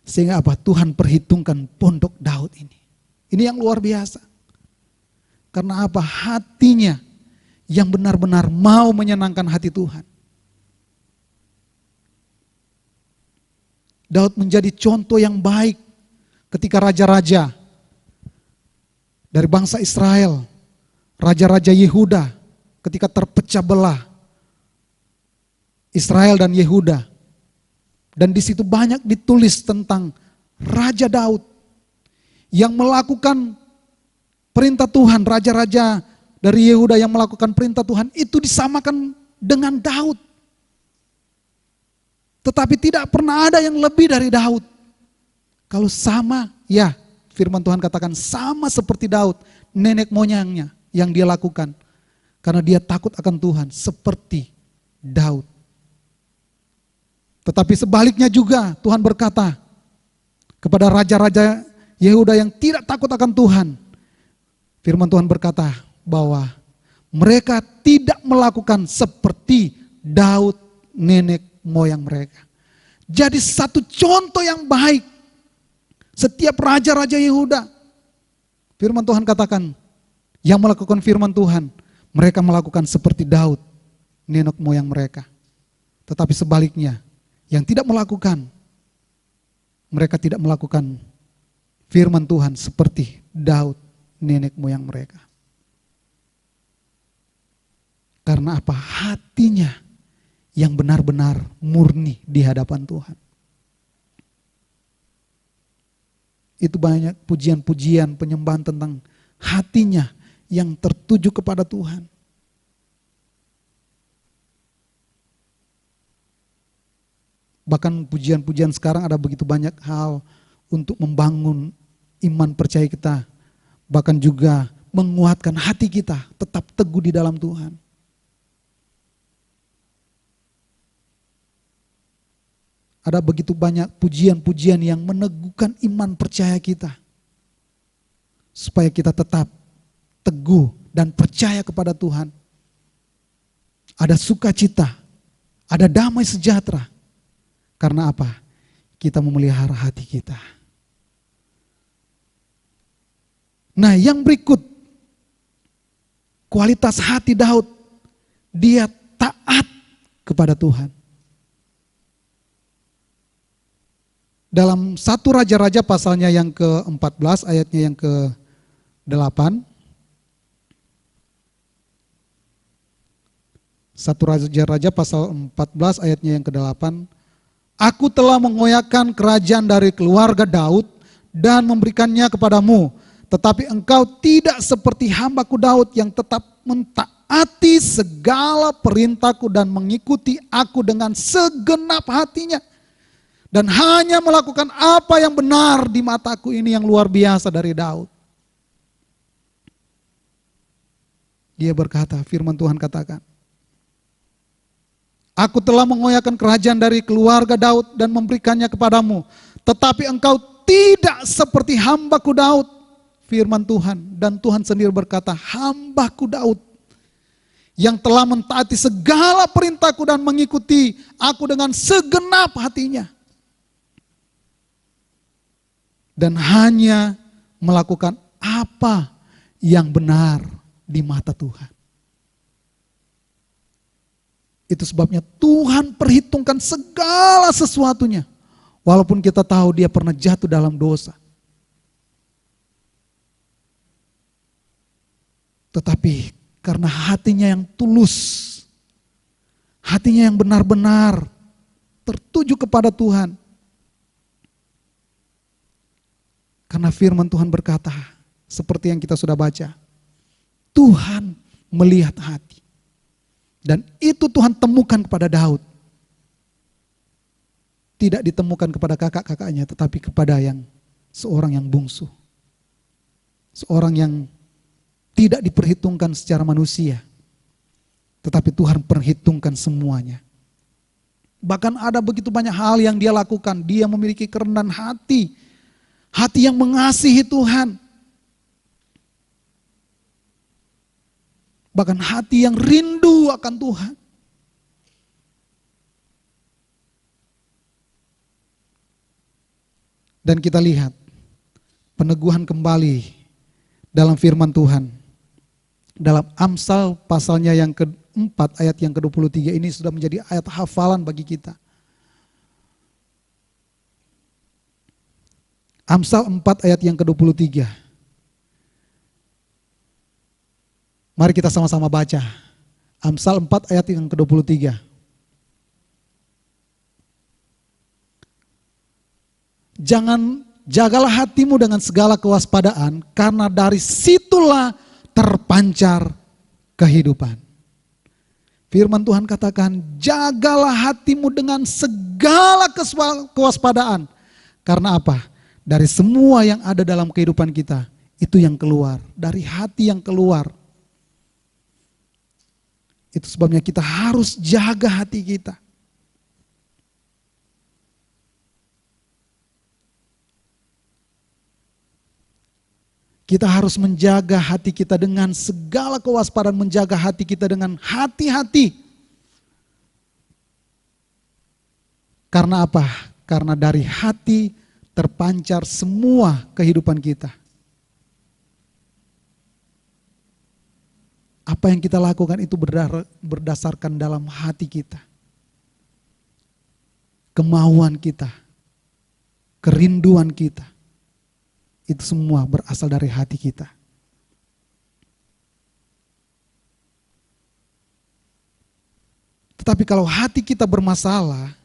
Sehingga apa? Tuhan perhitungkan pondok Daud ini. Ini yang luar biasa. Karena apa? Hatinya yang benar-benar mau menyenangkan hati Tuhan. Daud menjadi contoh yang baik ketika raja-raja dari bangsa Israel, raja-raja Yehuda ketika terpecah belah Israel dan Yehuda. Dan di situ banyak ditulis tentang Raja Daud yang melakukan perintah Tuhan. Raja-raja dari Yehuda yang melakukan perintah Tuhan itu disamakan dengan Daud. Tetapi tidak pernah ada yang lebih dari Daud. Kalau sama, ya firman Tuhan katakan sama seperti Daud, nenek moyangnya yang dia lakukan. Karena dia takut akan Tuhan seperti Daud. Tetapi sebaliknya juga Tuhan berkata kepada raja-raja Yehuda yang tidak takut akan Tuhan. Firman Tuhan berkata bahwa mereka tidak melakukan seperti Daud nenek moyang mereka. Jadi satu contoh yang baik. Setiap raja-raja Yehuda, firman Tuhan katakan, yang melakukan firman Tuhan, mereka melakukan seperti Daud nenek moyang mereka. Tetapi sebaliknya, yang tidak melakukan, mereka tidak melakukan firman Tuhan seperti Daud, nenek moyang mereka. Karena apa? Hatinya yang benar-benar murni di hadapan Tuhan. Itu banyak pujian-pujian, penyembahan tentang hatinya yang tertuju kepada Tuhan. Bahkan pujian-pujian sekarang ada begitu banyak hal untuk membangun iman percaya kita. Bahkan juga menguatkan hati kita tetap teguh di dalam Tuhan. Ada begitu banyak pujian-pujian yang meneguhkan iman percaya kita. Supaya kita tetap teguh dan percaya kepada Tuhan. Ada sukacita, ada damai sejahtera. Karena apa? Kita memelihara hati kita. Nah, yang berikut, kualitas hati Daud, dia taat kepada Tuhan. Dalam 1 Raja-Raja pasalnya yang ke-14 ayatnya yang ke-8. 1 Raja-Raja pasal 14 ayatnya yang ke-8. Aku telah mengoyakkan kerajaan dari keluarga Daud dan memberikannya kepadamu. Tetapi engkau tidak seperti hambaku Daud yang tetap mentaati segala perintahku dan mengikuti aku dengan segenap hatinya. Dan hanya melakukan apa yang benar di mataku. Ini yang luar biasa dari Daud. Dia berkata, firman Tuhan katakan, aku telah mengoyakkan kerajaan dari keluarga Daud dan memberikannya kepadamu. Tetapi engkau tidak seperti hambaku Daud. Firman Tuhan. Dan Tuhan sendiri berkata, hambaku Daud. Yang telah mentaati segala perintahku dan mengikuti aku dengan segenap hatinya. Dan hanya melakukan apa yang benar di mata Tuhan. Itu sebabnya Tuhan perhitungkan segala sesuatunya. Walaupun kita tahu dia pernah jatuh dalam dosa. Tetapi karena hatinya yang tulus, hatinya yang benar-benar tertuju kepada Tuhan. Karena firman Tuhan berkata, seperti yang kita sudah baca, Tuhan melihat hati. Dan itu Tuhan temukan kepada Daud. Tidak ditemukan kepada kakak-kakaknya, tetapi kepada seorang yang bungsu. Seorang yang tidak diperhitungkan secara manusia. Tetapi Tuhan perhitungkan semuanya. Bahkan ada begitu banyak hal yang dia lakukan. Dia memiliki kerendahan hati. Hati yang mengasihi Tuhan. Bahkan hati yang rindu akan Tuhan. Dan kita lihat peneguhan kembali dalam firman Tuhan. Dalam Amsal pasalnya yang ke-4 ayat yang ke-23 ini sudah menjadi ayat hafalan bagi kita. Amsal 4 ayat yang ke-23. Mari kita sama-sama baca. Amsal 4 ayat yang ke-23. Jagalah hatimu dengan segala kewaspadaan, karena dari situlah terpancar kehidupan. Firman Tuhan katakan, jagalah hatimu dengan segala kewaspadaan. Karena apa? Dari semua yang ada dalam kehidupan kita, itu yang keluar. Dari hati yang keluar. Itu sebabnya kita harus jaga hati kita. Kita harus menjaga hati kita dengan segala kewaspadaan, menjaga hati kita dengan hati-hati. Karena apa? Karena dari hati terpancar semua kehidupan kita. Apa yang kita lakukan itu berdasarkan dalam hati kita. Kemauan kita, kerinduan kita. Itu semua berasal dari hati kita. Tetapi kalau hati kita bermasalah,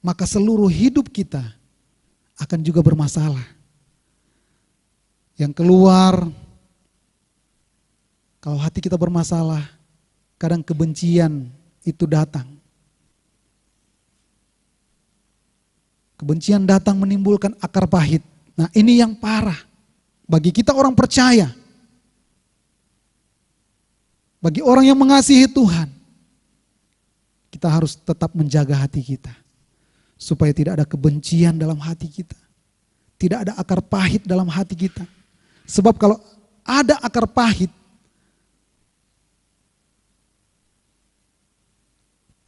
maka seluruh hidup kita akan juga bermasalah. Yang keluar, kalau hati kita bermasalah, kadang kebencian itu datang. Kebencian datang menimbulkan akar pahit. Nah, ini yang parah bagi kita orang percaya, bagi orang yang mengasihi Tuhan. Kita harus tetap menjaga hati kita supaya tidak ada kebencian dalam hati kita. Tidak ada akar pahit dalam hati kita. Sebab kalau ada akar pahit,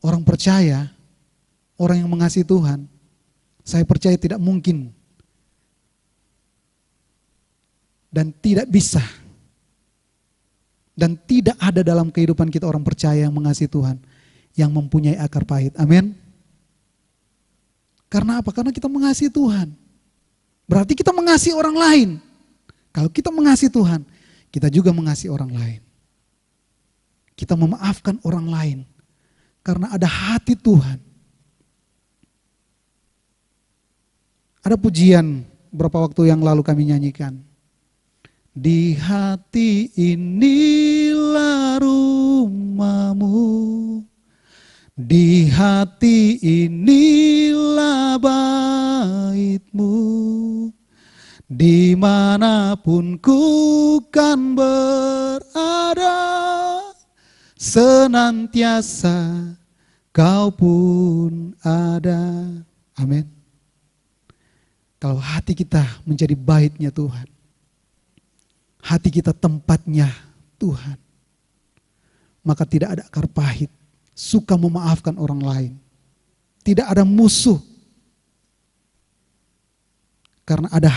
orang percaya, orang yang mengasihi Tuhan, saya percaya tidak mungkin dan tidak bisa dan tidak ada dalam kehidupan kita orang percaya yang mengasihi Tuhan yang mempunyai akar pahit. Amin. Karena apa? Karena kita mengasihi Tuhan. Berarti kita mengasihi orang lain. Kalau kita mengasihi Tuhan, kita juga mengasihi orang lain. Kita memaafkan orang lain karena ada hati Tuhan. Ada pujian beberapa waktu yang lalu kami nyanyikan. Di hati inilah rumahmu, di hati inilah baitmu, dimanapun ku kan berada, senantiasa kau pun ada. Amin. Kalau hati kita menjadi baitnya Tuhan, hati kita tempatnya Tuhan, maka tidak ada akar pahit, suka memaafkan orang lain, tidak ada musuh, karena ada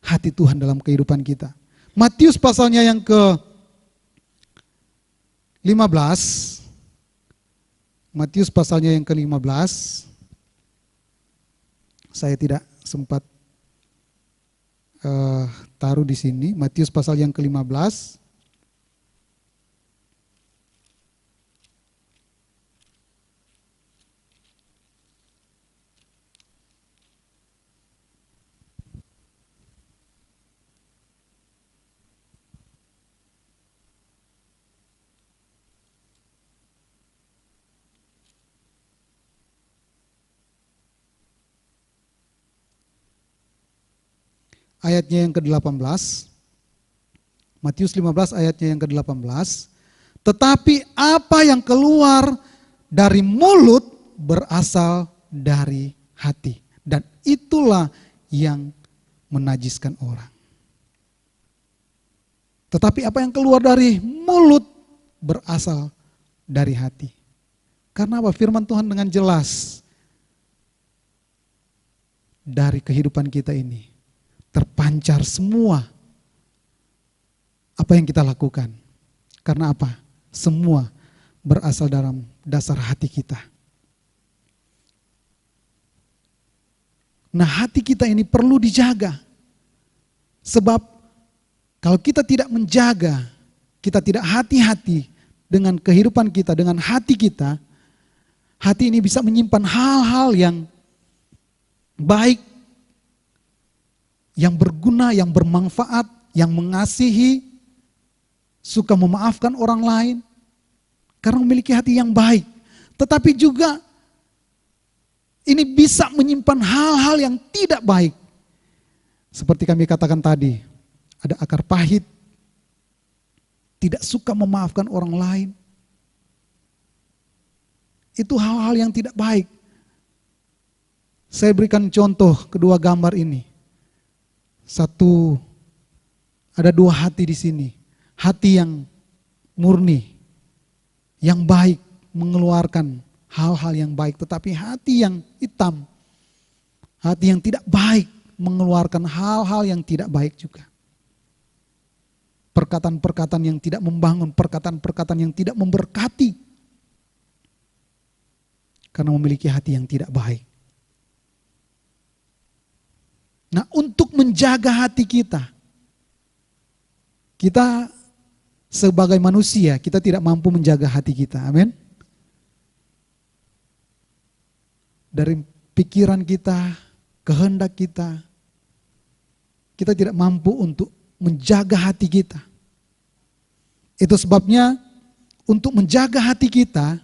hati Tuhan dalam kehidupan kita. Matius pasalnya yang ke-15, Matius pasalnya yang ke-15, saya tidak sempat taruh di sini. Matius pasal yang ke-15. Ayatnya yang ke-18, Matius 15 ayatnya yang ke-18, tetapi apa yang keluar dari mulut berasal dari hati, dan itulah yang menajiskan orang. Tetapi apa yang keluar dari mulut berasal dari hati. Karena apa? Firman Tuhan dengan jelas dari kehidupan kita ini terpancar semua apa yang kita lakukan. Karena apa? Semua berasal dalam dasar hati kita. Nah, hati kita ini perlu dijaga. Sebab kalau kita tidak menjaga, kita tidak hati-hati dengan kehidupan kita, dengan hati kita, hati ini bisa menyimpan hal-hal yang baik, yang berguna, yang bermanfaat, yang mengasihi, suka memaafkan orang lain, karena memiliki hati yang baik. Tetapi juga ini bisa menyimpan hal-hal yang tidak baik. Seperti kami katakan tadi, ada akar pahit, tidak suka memaafkan orang lain. Itu hal-hal yang tidak baik. Saya berikan contoh kedua gambar ini. Satu, ada dua hati di sini. Hati yang murni, yang baik, mengeluarkan hal-hal yang baik. Tetapi hati yang hitam, hati yang tidak baik, mengeluarkan hal-hal yang tidak baik juga. Perkataan-perkataan yang tidak membangun, perkataan-perkataan yang tidak memberkati. Karena memiliki hati yang tidak baik. Nah, untuk menjaga hati kita sebagai manusia, kita tidak mampu menjaga hati kita. Amin. Dari pikiran kita, kehendak kita tidak mampu untuk menjaga hati kita. Itu sebabnya untuk menjaga hati kita,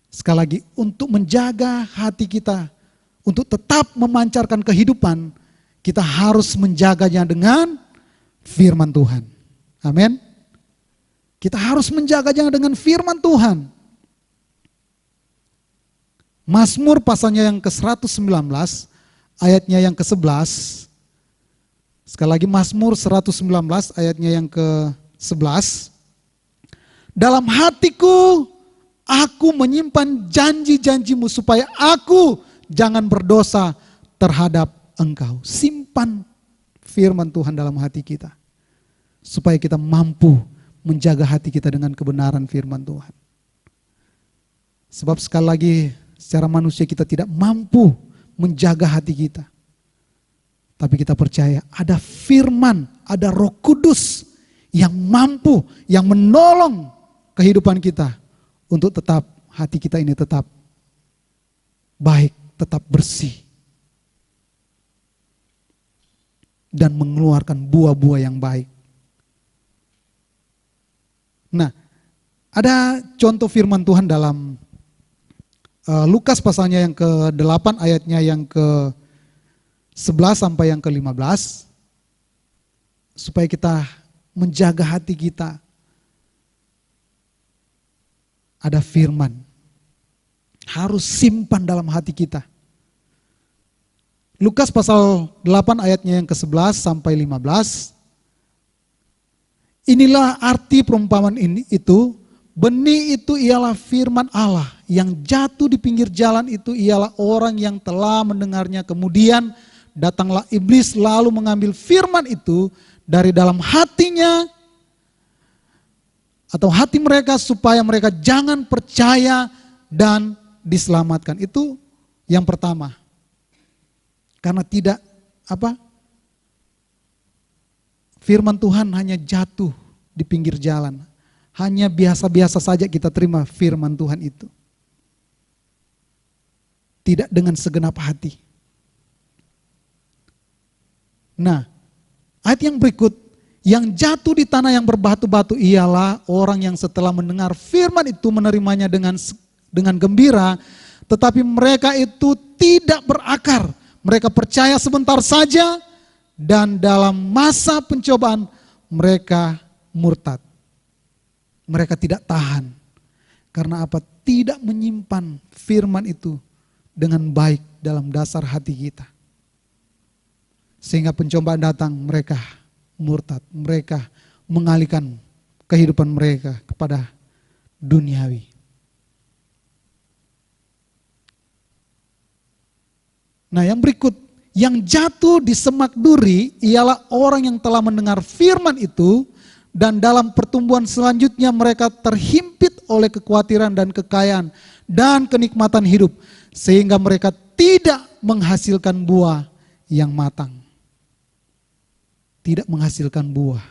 sekali lagi, untuk menjaga hati kita, untuk tetap memancarkan kehidupan, kita harus menjaganya dengan firman Tuhan. Amin. Kita harus menjaganya dengan firman Tuhan. Mazmur pasalnya yang ke-119, ayatnya yang ke-11. Sekali lagi Mazmur 119 ayatnya yang ke-11. Dalam hatiku aku menyimpan janji-janjimu supaya aku jangan berdosa terhadap engkau. Simpan firman Tuhan dalam hati kita. Supaya kita mampu menjaga hati kita dengan kebenaran firman Tuhan. Sebab sekali lagi secara manusia kita tidak mampu menjaga hati kita. Tapi kita percaya ada firman, ada Roh Kudus yang mampu, yang menolong kehidupan kita untuk tetap hati kita ini tetap baik, tetap bersih. Dan mengeluarkan buah-buah yang baik. Nah, ada contoh firman Tuhan dalam Lukas pasalnya yang ke-8 ayatnya yang ke-11 sampai yang ke-15. Supaya kita menjaga hati kita. Ada firman. Harus simpan dalam hati kita. Lukas pasal 8 ayatnya yang ke-11 sampai 15. Inilah arti perumpamaan itu. Benih itu ialah firman Allah. Yang jatuh di pinggir jalan itu ialah orang yang telah mendengarnya. Kemudian datanglah iblis lalu mengambil firman itu dari dalam hatinya. Atau hati mereka supaya mereka jangan percaya dan diselamatkan. Itu yang pertama. Karena tidak firman Tuhan hanya jatuh di pinggir jalan. Hanya biasa-biasa saja kita terima firman Tuhan itu. Tidak dengan segenap hati. Nah, ayat yang berikut, yang jatuh di tanah yang berbatu-batu ialah orang yang setelah mendengar firman itu menerimanya dengan gembira, tetapi mereka itu tidak berakar. Mereka percaya sebentar saja dan dalam masa pencobaan mereka murtad. Mereka tidak tahan. Karena apa? Tidak menyimpan firman itu dengan baik dalam dasar hati kita. Sehingga pencobaan datang, mereka murtad. Mereka mengalihkan kehidupan mereka kepada duniawi. Nah, yang berikut, yang jatuh di semak duri ialah orang yang telah mendengar firman itu dan dalam pertumbuhan selanjutnya mereka terhimpit oleh kekhawatiran dan kekayaan dan kenikmatan hidup sehingga mereka tidak menghasilkan buah yang matang. Tidak menghasilkan buah.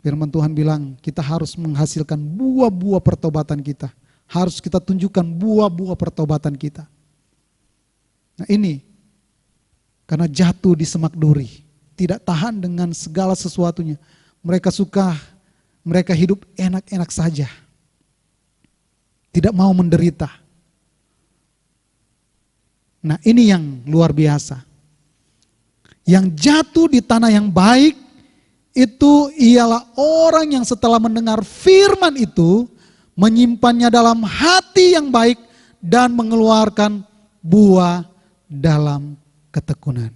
Firman Tuhan bilang kita harus menghasilkan buah-buah pertobatan kita. Harus kita tunjukkan buah-buah pertobatan kita. Nah ini, karena jatuh di semak duri, tidak tahan dengan segala sesuatunya. Mereka hidup enak-enak saja. Tidak mau menderita. Nah ini yang luar biasa. Yang jatuh di tanah yang baik, itu ialah orang yang setelah mendengar firman itu, menyimpannya dalam hati yang baik dan mengeluarkan buah dalam ketekunan.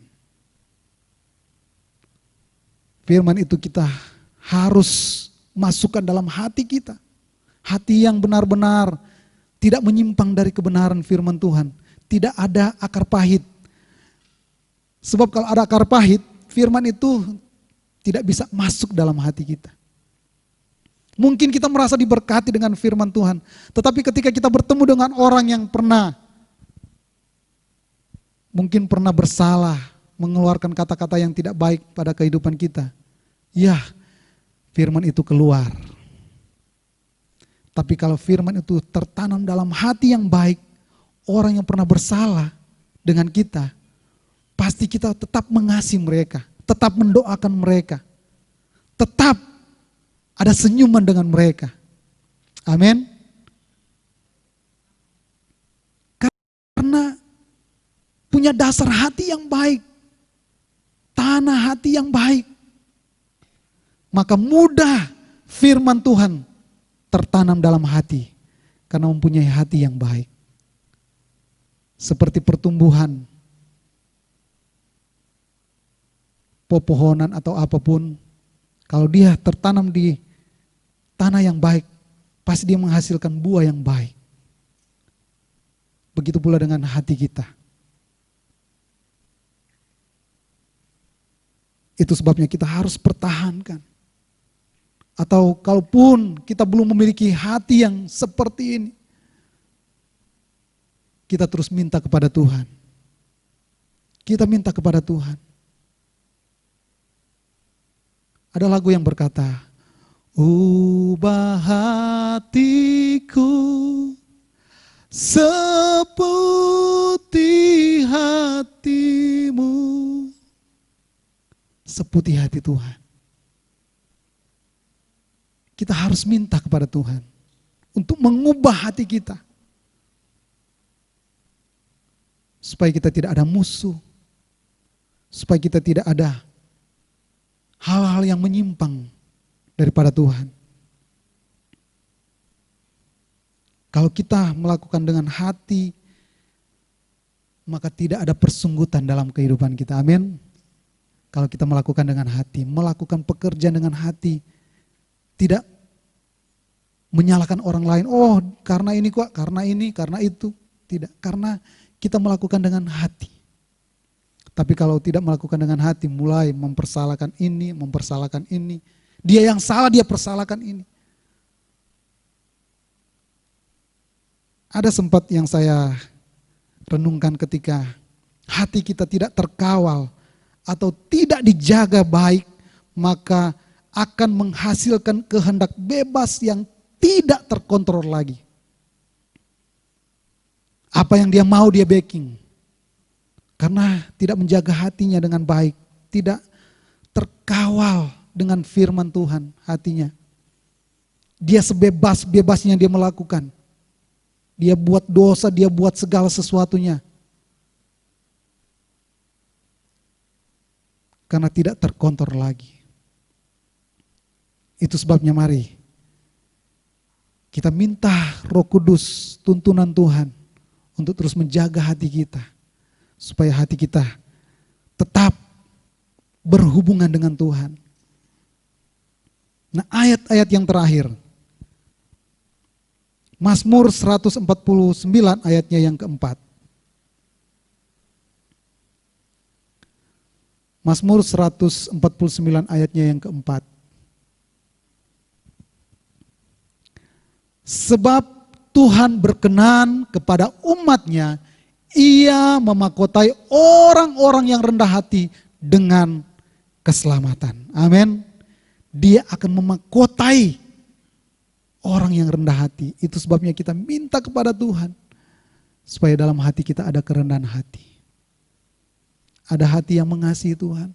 Firman itu kita harus masukkan dalam hati kita. Hati yang benar-benar tidak menyimpang dari kebenaran firman Tuhan. Tidak ada akar pahit. Sebab kalau ada akar pahit, firman itu tidak bisa masuk dalam hati kita. Mungkin kita merasa diberkati dengan firman Tuhan. Tetapi ketika kita bertemu dengan orang yang mungkin pernah bersalah, mengeluarkan kata-kata yang tidak baik pada kehidupan kita. Ya, firman itu keluar. Tapi kalau firman itu tertanam dalam hati yang baik, orang yang pernah bersalah dengan kita, pasti kita tetap mengasihi mereka, tetap mendoakan mereka, tetap ada senyuman dengan mereka. Amin. Karena punya dasar hati yang baik, tanah hati yang baik, maka mudah firman Tuhan tertanam dalam hati karena mempunyai hati yang baik. seperti pertumbuhan pepohonan atau apapun, kalau dia tertanam di tanah yang baik, pasti dia menghasilkan buah yang baik. Begitu pula dengan hati kita. Itu sebabnya kita harus pertahankan. Atau kalaupun kita belum memiliki hati yang seperti ini, kita terus minta kepada Tuhan. Kita minta kepada Tuhan. Ada lagu yang berkata, ubah hatiku seperti hatimu. Seperti hati Tuhan. Kita harus minta kepada Tuhan untuk mengubah hati kita. Supaya kita tidak ada musuh. Supaya kita tidak ada hal-hal yang menyimpang daripada Tuhan. Kalau kita melakukan dengan hati, maka tidak ada persunggutan dalam kehidupan kita. Amin. Kalau kita melakukan dengan hati, melakukan pekerjaan dengan hati, tidak menyalahkan orang lain. Oh, karena ini kok, karena ini, karena itu. Tidak, karena kita melakukan dengan hati. Tapi kalau tidak melakukan dengan hati, mulai mempersalahkan ini, mempersalahkan ini. Dia yang salah, dia persalahkan ini. Ada sempat yang saya renungkan ketika hati kita tidak terkawal atau tidak dijaga baik, maka akan menghasilkan kehendak bebas yang tidak terkontrol lagi. Apa yang dia mau dia backing. Karena tidak menjaga hatinya dengan baik, tidak terkawal dengan firman Tuhan hatinya. Dia sebebas-bebasnya dia melakukan. Dia buat dosa, dia buat segala sesuatunya. Karena tidak terkontrol lagi. Itu sebabnya mari kita minta Roh Kudus, tuntunan Tuhan untuk terus menjaga hati kita. Supaya hati kita tetap berhubungan dengan Tuhan. Nah, ayat-ayat yang terakhir. Mazmur 149 ayatnya yang keempat. Mazmur 149 ayatnya yang keempat. Sebab Tuhan berkenan kepada umat-Nya, Ia memahkotai orang-orang yang rendah hati dengan keselamatan. Amin. Dia akan memahkotai orang yang rendah hati. Itu sebabnya kita minta kepada Tuhan supaya dalam hati kita ada kerendahan hati. Ada hati yang mengasihi Tuhan.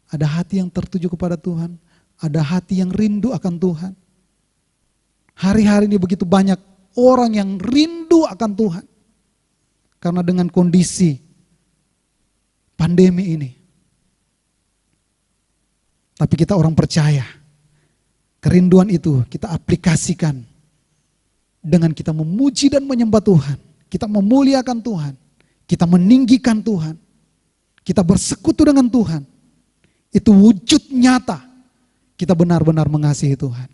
Ada hati yang tertuju kepada Tuhan. Ada hati yang rindu akan Tuhan. Hari-hari ini begitu banyak orang yang rindu akan Tuhan. Karena dengan kondisi pandemi ini. Tapi kita orang percaya. Kerinduan itu kita aplikasikan. Dengan kita memuji dan menyembah Tuhan. Kita memuliakan Tuhan. Kita meninggikan Tuhan. Kita bersekutu dengan Tuhan. Itu wujud nyata. Kita benar-benar mengasihi Tuhan.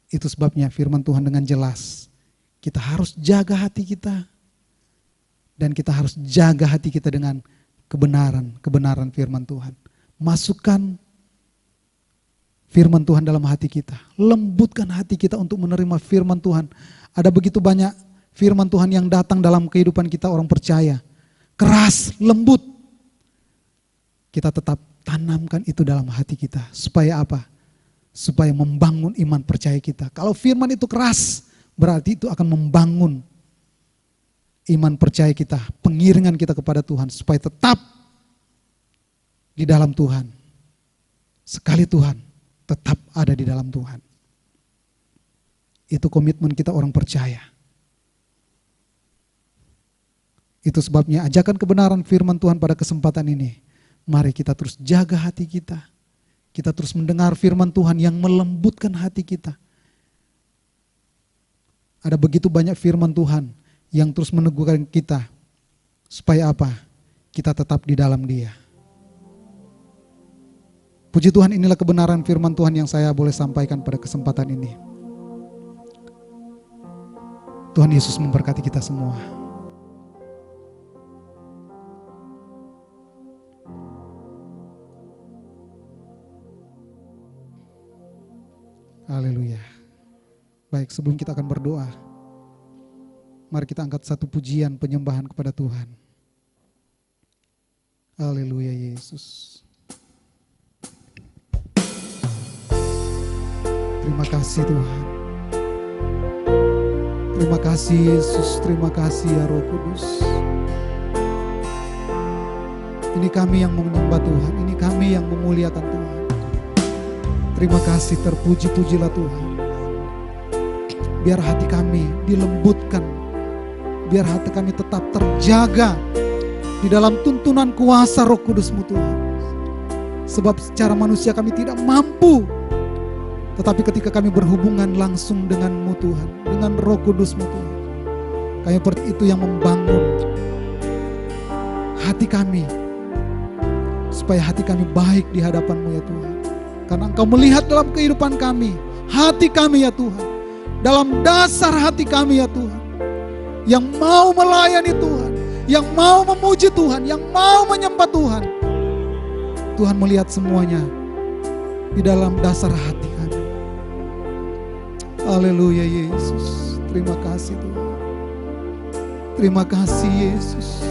Itu sebabnya firman Tuhan dengan jelas. Kita harus jaga hati kita. Dan kita harus jaga hati kita dengan kebenaran firman Tuhan. Masukkan firman Tuhan dalam hati kita. Lembutkan hati kita untuk menerima firman Tuhan. Ada begitu banyak firman Tuhan yang datang dalam kehidupan kita orang percaya. Keras, lembut. Kita tetap tanamkan itu dalam hati kita. Supaya apa? Supaya membangun iman percaya kita. Kalau firman itu keras, berarti itu akan membangun iman percaya kita, pengiringan kita kepada Tuhan, supaya tetap di dalam Tuhan. Sekali Tuhan, tetap ada di dalam Tuhan. Itu komitmen kita orang percaya. Itu sebabnya ajakan kebenaran firman Tuhan pada kesempatan ini. Mari kita terus jaga hati kita. Kita terus mendengar firman Tuhan yang melembutkan hati kita. Ada begitu banyak firman Tuhan yang terus meneguhkan kita. Supaya apa? Kita tetap di dalam Dia. Puji Tuhan, inilah kebenaran firman Tuhan yang saya boleh sampaikan pada kesempatan ini. Tuhan Yesus memberkati kita semua. Haleluya. Baik, sebelum kita akan berdoa, mari kita angkat satu pujian penyembahan kepada Tuhan. Haleluya Yesus. Terima kasih Tuhan. Terima kasih Yesus, terima kasih ya Roh Kudus. Ini kami yang menyembah Tuhan, ini kami yang memuliakan Tuhan. Terima kasih, terpuji-pujilah Tuhan. Biar hati kami dilembutkan, biar hati kami tetap terjaga di dalam tuntunan kuasa Roh Kudus-Mu Tuhan. Sebab secara manusia kami tidak mampu, tetapi ketika kami berhubungan langsung dengan-Mu Tuhan, dengan Roh Kudus-Mu Tuhan, kami seperti itu yang membangun hati kami, supaya hati kami baik di hadapan-Mu ya Tuhan. Karena Engkau melihat dalam kehidupan kami, hati kami ya Tuhan, dalam dasar hati kami ya Tuhan, yang mau melayani Tuhan, yang mau memuji Tuhan, yang mau menyembah Tuhan. Tuhan melihat semuanya di dalam dasar hati kami. Haleluya Yesus, terima kasih Tuhan. Terima kasih Yesus.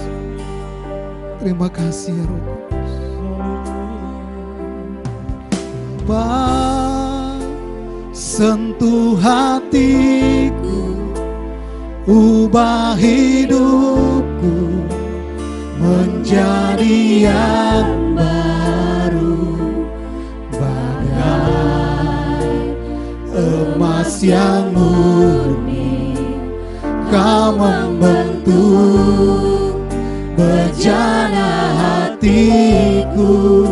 Terima kasih ya Roh Kudus. Bapa, sentuh hatiku, ubah hidupku menjadi yang baru, bagai emas yang murni. Kau membentuk bejana hatiku.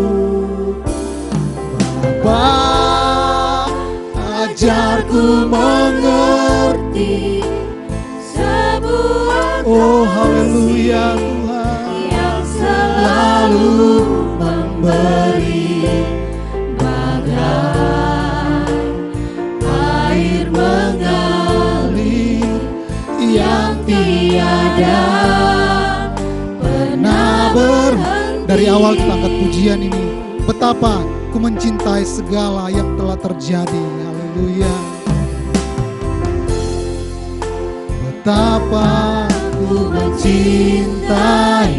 Bapa, ajarku mengerti sebuah Oh haleluya Tuhan, yang selalu memberi, bagai air mengalir yang tiada pernah berhenti. Dari awal kita angkat pujian ini, betapa ku mencintai segala yang telah terjadi. Haleluya. Betapa Ku mencintai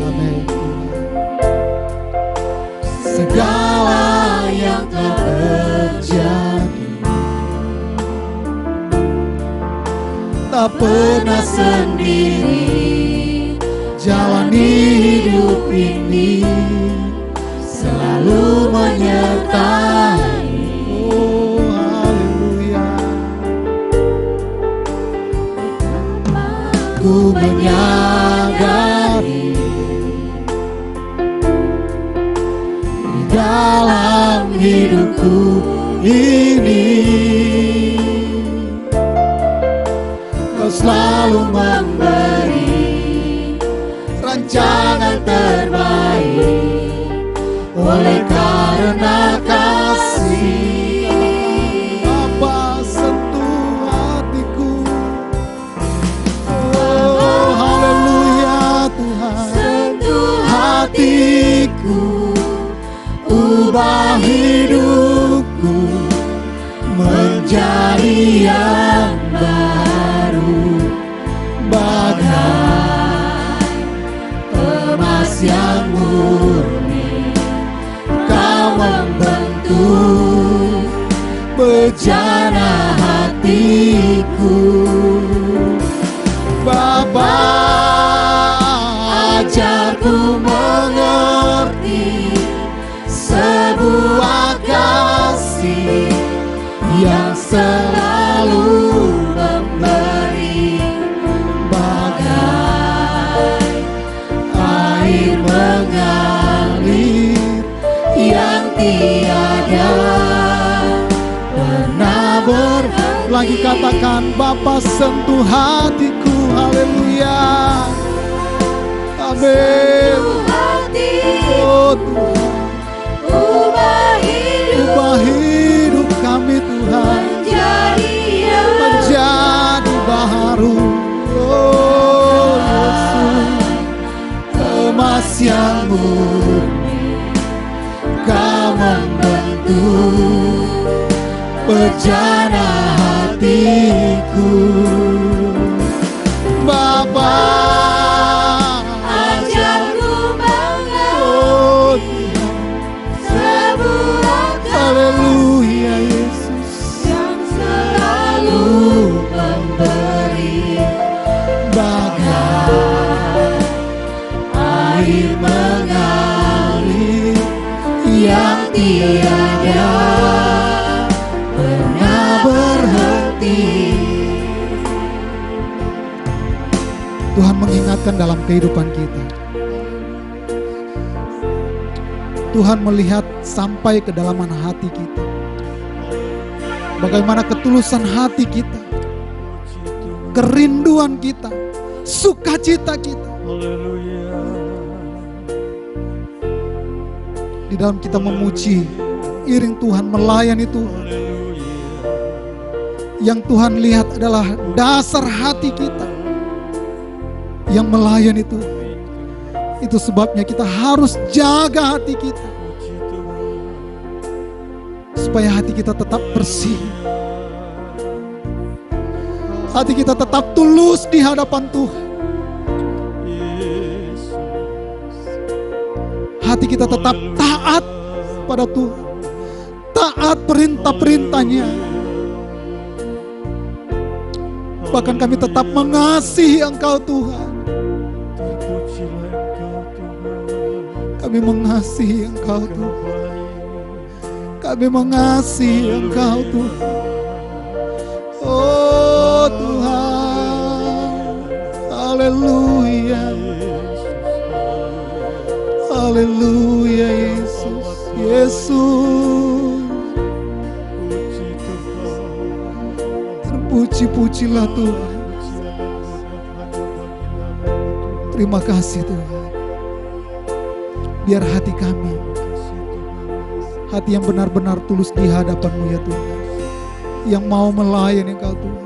amin, segala yang telah terjadi, tak pernah sendiri jalani hidup ini, selalu menyertai. oh haleluya. Ku menyadari di dalam hidupku ini Kau selalu memberi rancangan terbaik oleh karena kasih. Bapa, sentuh hatiku, oh haleluya Tuhan. Sentuh hatiku, ubah hidupku menjadi yang baru, bagai emas yang murni. Kau membentuk bejana hatiku. Bapa, ajarku mengerti sebuah kasih yang selalu lagi katakan, Bapa sentuh hatiku. Haleluya. Amin. Oh Tuhan, ubah hidup kami Tuhan menjadi baru. Oh Yesus, emas yang murni, Kau membentuk bejana hatiku. Bapa, Ajarku mengerti oh Tuhan, sebuah haleluya Yesus, yang selalu memberi bagai air mengalir yang tiada pernah berhenti. Tuhan mengingatkan dalam kehidupan kita. Tuhan melihat sampai kedalaman hati kita. Bagaimana ketulusan hati kita, kerinduan kita, sukacita kita. Di dalam kita memuji, iring Tuhan, melayani Tuhan. Yang Tuhan lihat adalah dasar hati kita yang melayani Tuhan. Itu sebabnya kita harus jaga hati kita, supaya hati kita tetap bersih, hati kita tetap tulus di hadapan Tuhan, hati kita tetap taat pada Tuhan, taat perintah-perintahnya. Bahkan kami tetap mengasihi Engkau Tuhan. Kami mengasihi Engkau Tuhan. Kami mengasihi Engkau Tuhan. Oh Tuhan, haleluya, haleluya Yesus, Yesus. Terpuji-pujilah Tuhan. Terima kasih Tuhan. Biar hati kami, hati yang benar-benar tulus di hadapan-Mu ya Tuhan, yang mau melayani Engkau Tuhan,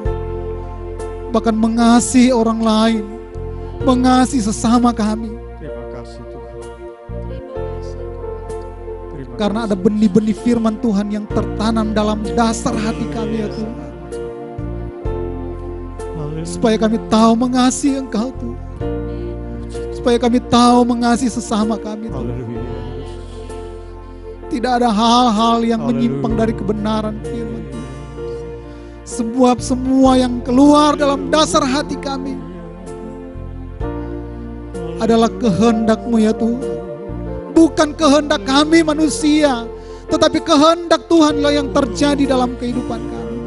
bahkan mengasihi orang lain, mengasihi sesama kami. Terima kasih Tuhan. Karena ada benih-benih firman Tuhan yang tertanam dalam dasar hati kami ya Tuhan, supaya kami tahu mengasihi Engkau Tuhan, supaya kami tahu mengasihi sesama kami Tuhan. Tidak ada hal-hal yang menyimpang dari kebenaran firman Tuhan. Sebab semua yang keluar dalam dasar hati kami adalah kehendak-Mu ya Tuhan. Bukan kehendak kami manusia, tetapi kehendak Tuhanlah yang terjadi dalam kehidupan kami.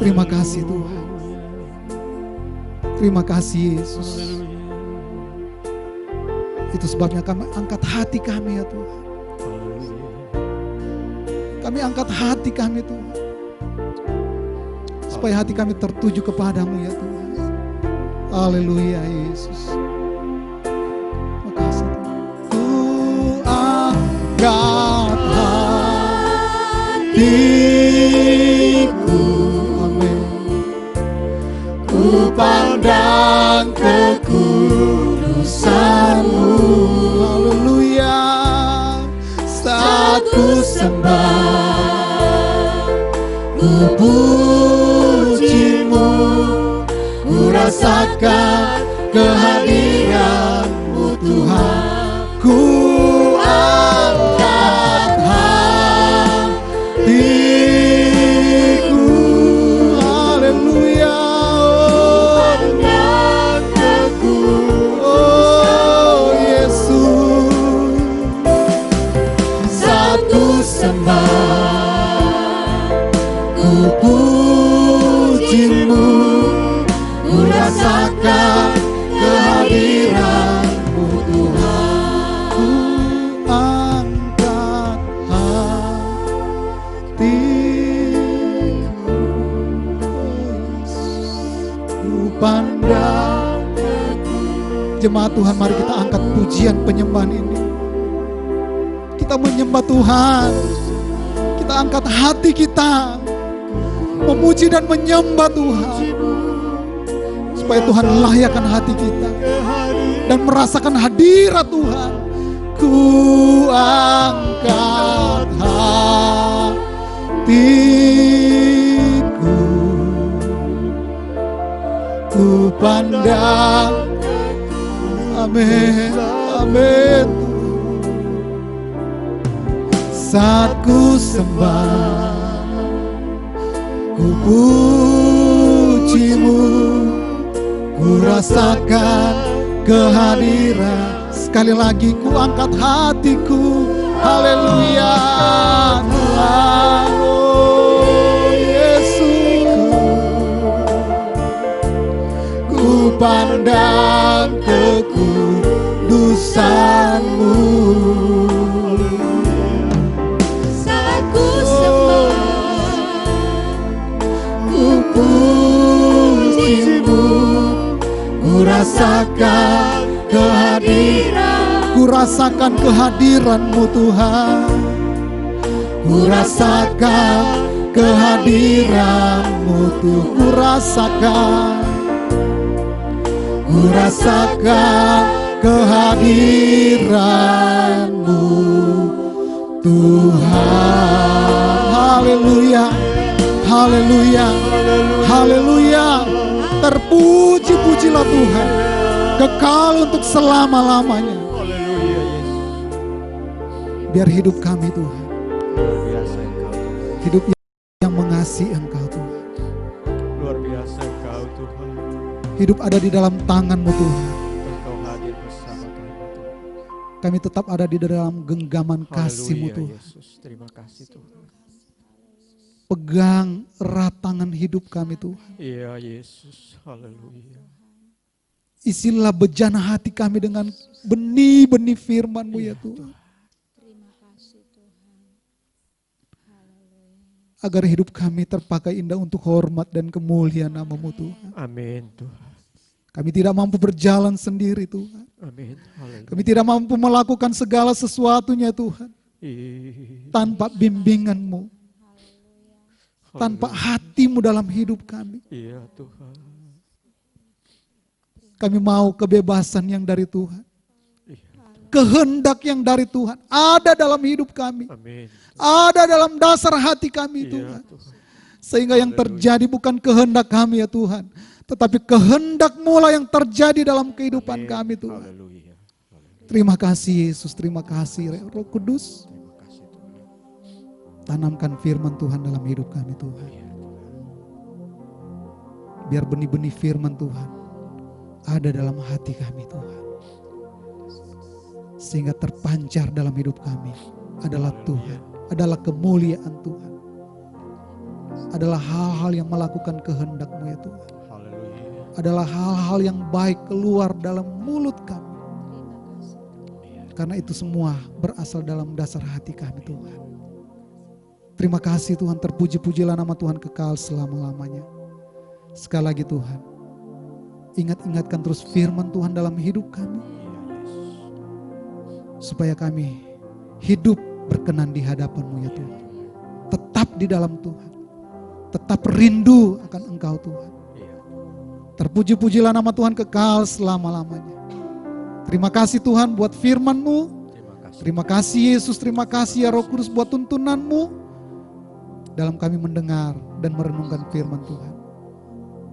Terima kasih Tuhan. Terima kasih Yesus. Itu sebabnya kami angkat hati kami ya Tuhan. Kami angkat hati kami Tuhan, supaya hati kami tertuju kepadamu ya Tuhan. Haleluya Yesus. Terima kasih Tuhan. Ku angkat hatiku, amin. Ku pandang kekudusan-Mu, haleluya. Saat ku sembah, ku puji-Mu, ku rasakan kehadiran-Mu Tuhan. Ku angkat hatiku, haleluya. Oh Yesus, saat ku sembah, ku puji-Mu, ku rasakan kehadiran-Mu Tuhan. Ku angkat hatiku. ku pandang. Jemaat Tuhan, mari kita angkat pujian penyembahan ini. Kita menyembah Tuhan. Kita angkat hati kita, memuji dan menyembah Tuhan, supaya Tuhan layakan hati kita dan merasakan hadirat Tuhan. Ku angkat hatiku, ku pandang. Amin, amin. Saat ku sembah, ku pujimu, ku rasakan kehadiran. Sekali lagi ku angkat hatiku, haleluya Tuhan, oh Yesus. Ku pandang kekudusan-Mu. Saat ku sembah, Ku pujimu, ku rasakan kehadiran. Ku rasakan kehadiran-Mu Tuhan. Ku rasakan kehadiran-Mu Tuhan. Ku rasakan kehadiran-Mu Tuhan. Haleluya, haleluya, haleluya. Terpuji-pujilah Tuhan, kekal untuk selama-lamanya. Haleluya Yesus. Biar hidup kami Tuhan, Luar biasa Engkau Tuhan. hidup yang mengasihi Engkau Tuhan. Luar biasa Engkau Tuhan. Hidup ada di dalam tangan-Mu Tuhan. Engkau hadir bersama kami Tuhan. Kami tetap ada di dalam genggaman kasih-Mu Haleluya Tuhan. Yesus. Terima kasih Tuhan. Pegang erat tangan hidup kami Tuhan. Iya Yesus. Haleluya. Isilah bejana hati kami dengan benih-benih firman-Mu ya Tuhan. Agar hidup kami terpakai indah untuk hormat dan kemuliaan nama-Mu Tuhan. Amin Tuhan. Kami tidak mampu berjalan sendiri Tuhan. Amin. Haleluya. Kami tidak mampu melakukan segala sesuatunya Tuhan. Tanpa bimbingan-Mu. Tanpa hati-Mu dalam hidup kami. Iya Tuhan. Kami mau kebebasan yang dari Tuhan. Iya. Kehendak yang dari Tuhan ada dalam hidup kami. Amin. Ada dalam dasar hati kami Iya Tuhan. Tuhan. Sehingga yang terjadi bukan kehendak kami ya Tuhan. Tetapi kehendak-Mu lah yang terjadi dalam kehidupan kami Tuhan. Haleluya. Terima kasih Yesus, terima kasih Roh Kudus. Terima kasih Tuhan. Tanamkan firman Tuhan dalam hidup kami Tuhan. Biar benih-benih firman Tuhan ada dalam hati kami Tuhan. Sehingga terpancar dalam hidup kami adalah Tuhan, adalah kemuliaan Tuhan. Adalah hal-hal yang melakukan kehendak-Mu ya Tuhan. Haleluya. Adalah hal-hal yang baik keluar dalam mulut kami. Karena itu semua berasal dalam dasar hati kami Tuhan. Terima kasih Tuhan, terpuji-pujilah nama Tuhan kekal selama-lamanya. Sekali lagi Tuhan, ingat-ingatkan terus firman Tuhan dalam hidup kami. Supaya kami hidup berkenan di hadapan-Mu ya Tuhan. Tetap di dalam Tuhan. Tetap rindu akan Engkau Tuhan. Terpuji-pujilah nama Tuhan kekal selama-lamanya. Terima kasih Tuhan buat firman-Mu. Terima kasih Yesus, terima kasih ya Roh Kudus buat tuntunan-Mu. Dalam kami mendengar dan merenungkan firman Tuhan.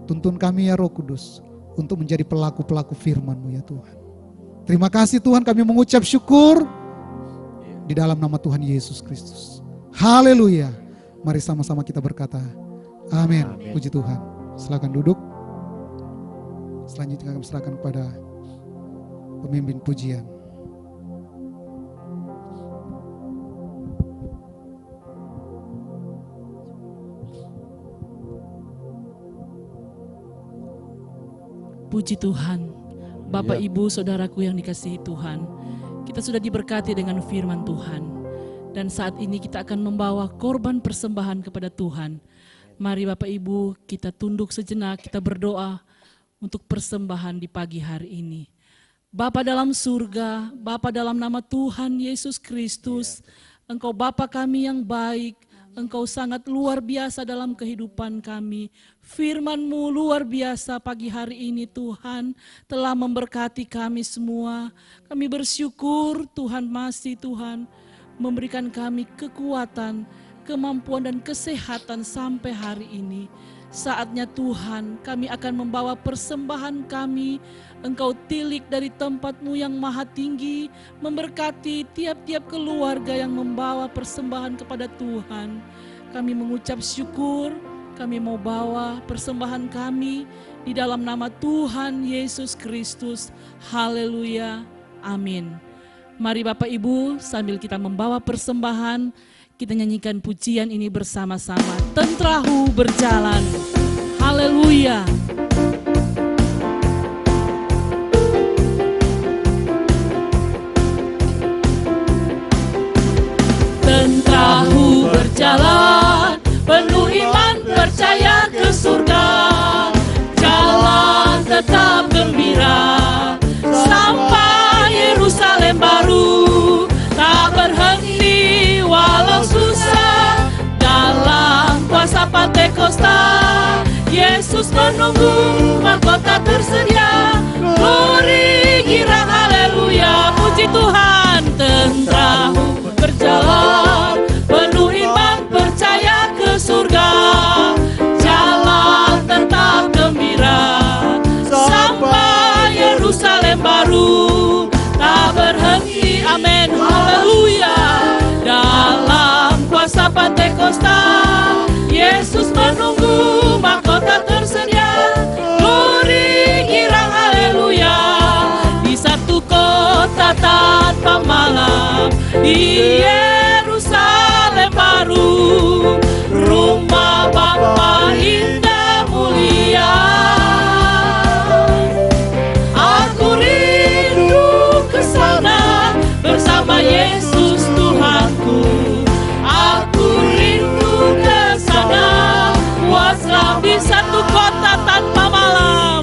Tuntun kami ya Roh Kudus untuk menjadi pelaku-pelaku firman-Mu ya Tuhan. Terima kasih Tuhan, kami mengucap syukur di dalam nama Tuhan Yesus Kristus. Haleluya. Mari sama-sama kita berkata, amin. Puji Tuhan. Silakan duduk. Selanjutnya kami serahkan kepada pemimpin pujian. Puji Tuhan, Bapak Ibu Saudaraku yang dikasihi Tuhan, kita sudah diberkati dengan firman Tuhan. Dan saat ini kita akan membawa korban persembahan kepada Tuhan. Mari Bapak Ibu kita tunduk sejenak, kita berdoa untuk persembahan di pagi hari ini. Bapa dalam surga, Bapa dalam nama Tuhan Yesus Kristus, Engkau Bapa kami yang baik, Engkau sangat luar biasa dalam kehidupan kami. Firman-Mu luar biasa pagi hari ini Tuhan, telah memberkati kami semua. Kami bersyukur Tuhan masih Tuhan memberikan kami kekuatan, kemampuan dan kesehatan sampai hari ini. Saatnya Tuhan kami akan membawa persembahan kami. Engkau tilik dari tempat-Mu yang maha tinggi, memberkati tiap-tiap keluarga yang membawa persembahan kepada Tuhan. Kami mengucap syukur, kami mau bawa persembahan kami di dalam nama Tuhan Yesus Kristus. Haleluya, amin. Mari Bapak Ibu, sambil kita membawa persembahan, kita nyanyikan pujian ini bersama-sama. Tentrahu berjalan. Haleluya. Tentrahu berjalan, penuh iman percaya ke surga. Jalan tetap gembira, sampai Yerusalem baru. Tak berhenti walau susah, dalam kuasa Pantekosta. Yesus menunggu, mahkota tersedia. Glory, girang, haleluya, puji Tuhan. Tentrahu berjalan, penuh iman percaya ke surga. Jalan tetap gembira, sampai Yerusalem baru. Tak berhenti, amin, haleluya. Dalam kuasa Pantekosta, Yesus menunggu, mahkota tersedia. Glory, girang, haleluya. Di satu kota tanpa malam, di Yerusalem baru, rumah Bapa indah mulia. Aku rindu ke sana bersama Yesus Tuhanku. Aku rindu ke sana, puaslah di satu kota tanpa malam,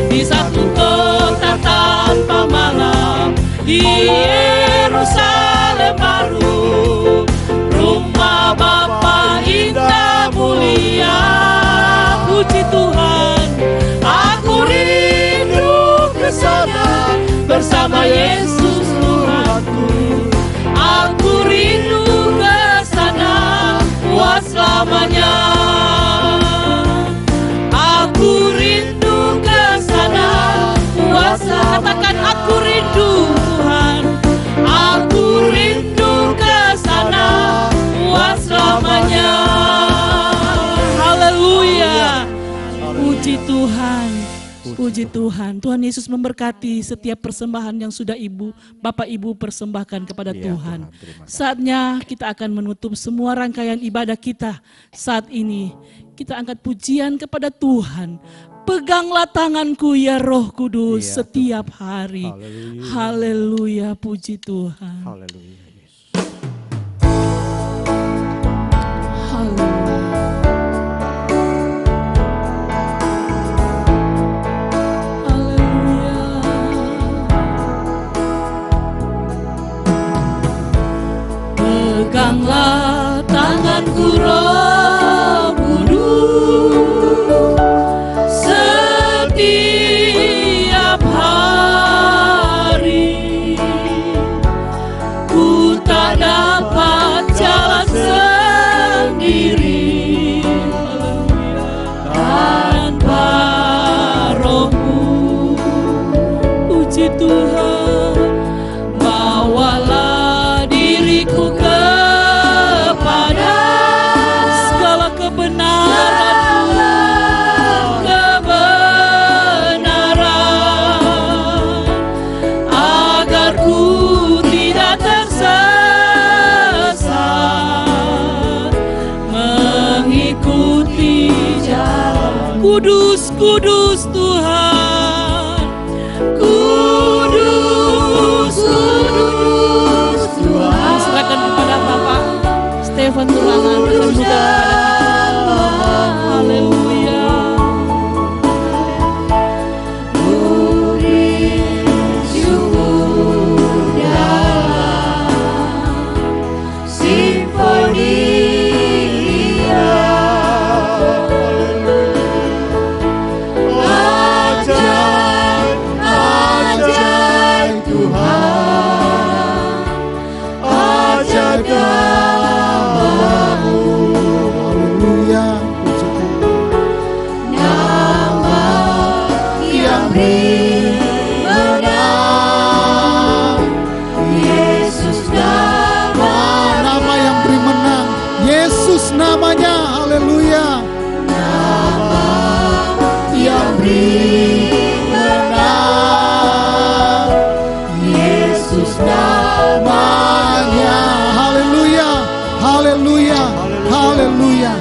di satu kota tanpa malam, di Yerusalem baru, rumah Bapa indah mulia. Puji Tuhan, aku rindu ke sana bersama Yesus Tuhanku. Aku rindu ke sana buat selamanya. Aku rindu ke sana buat selamanya. Katakan aku rindu Tuhan. Aku rindu ke sana buat selamanya. Haleluya. Puji Tuhan. Puji Tuhan. Tuhan Yesus memberkati setiap persembahan yang sudah Bapak Ibu persembahkan kepada Tuhan. Saatnya kita akan menutup semua rangkaian ibadah kita saat ini. Kita angkat pujian kepada Tuhan. Peganglah tanganku ya Roh Kudus setiap hari. Haleluya, puji Tuhan. Haleluya, Yesus. Haleluya. Peganglah tanganku Roh Kudus setiap hari. Ku tak dapat jalan sendiri tanpa Roh-Mu. Puji Tuhan, bawalah diriku kepada segala kebenaran, agar ku tidak tersesat, mengikuti jalan. Kudus, kudus Tuhan, kudus, kudus Tuhan. Serahkan kepada Bapak Stephen Tulangan menuntut kepada Haleluya. beri menang. Yesus namanya. Nama yang beri menang. Yesus namanya. Haleluya. Yang beri menang. Yesus namanya. Haleluya. Haleluya. Haleluya.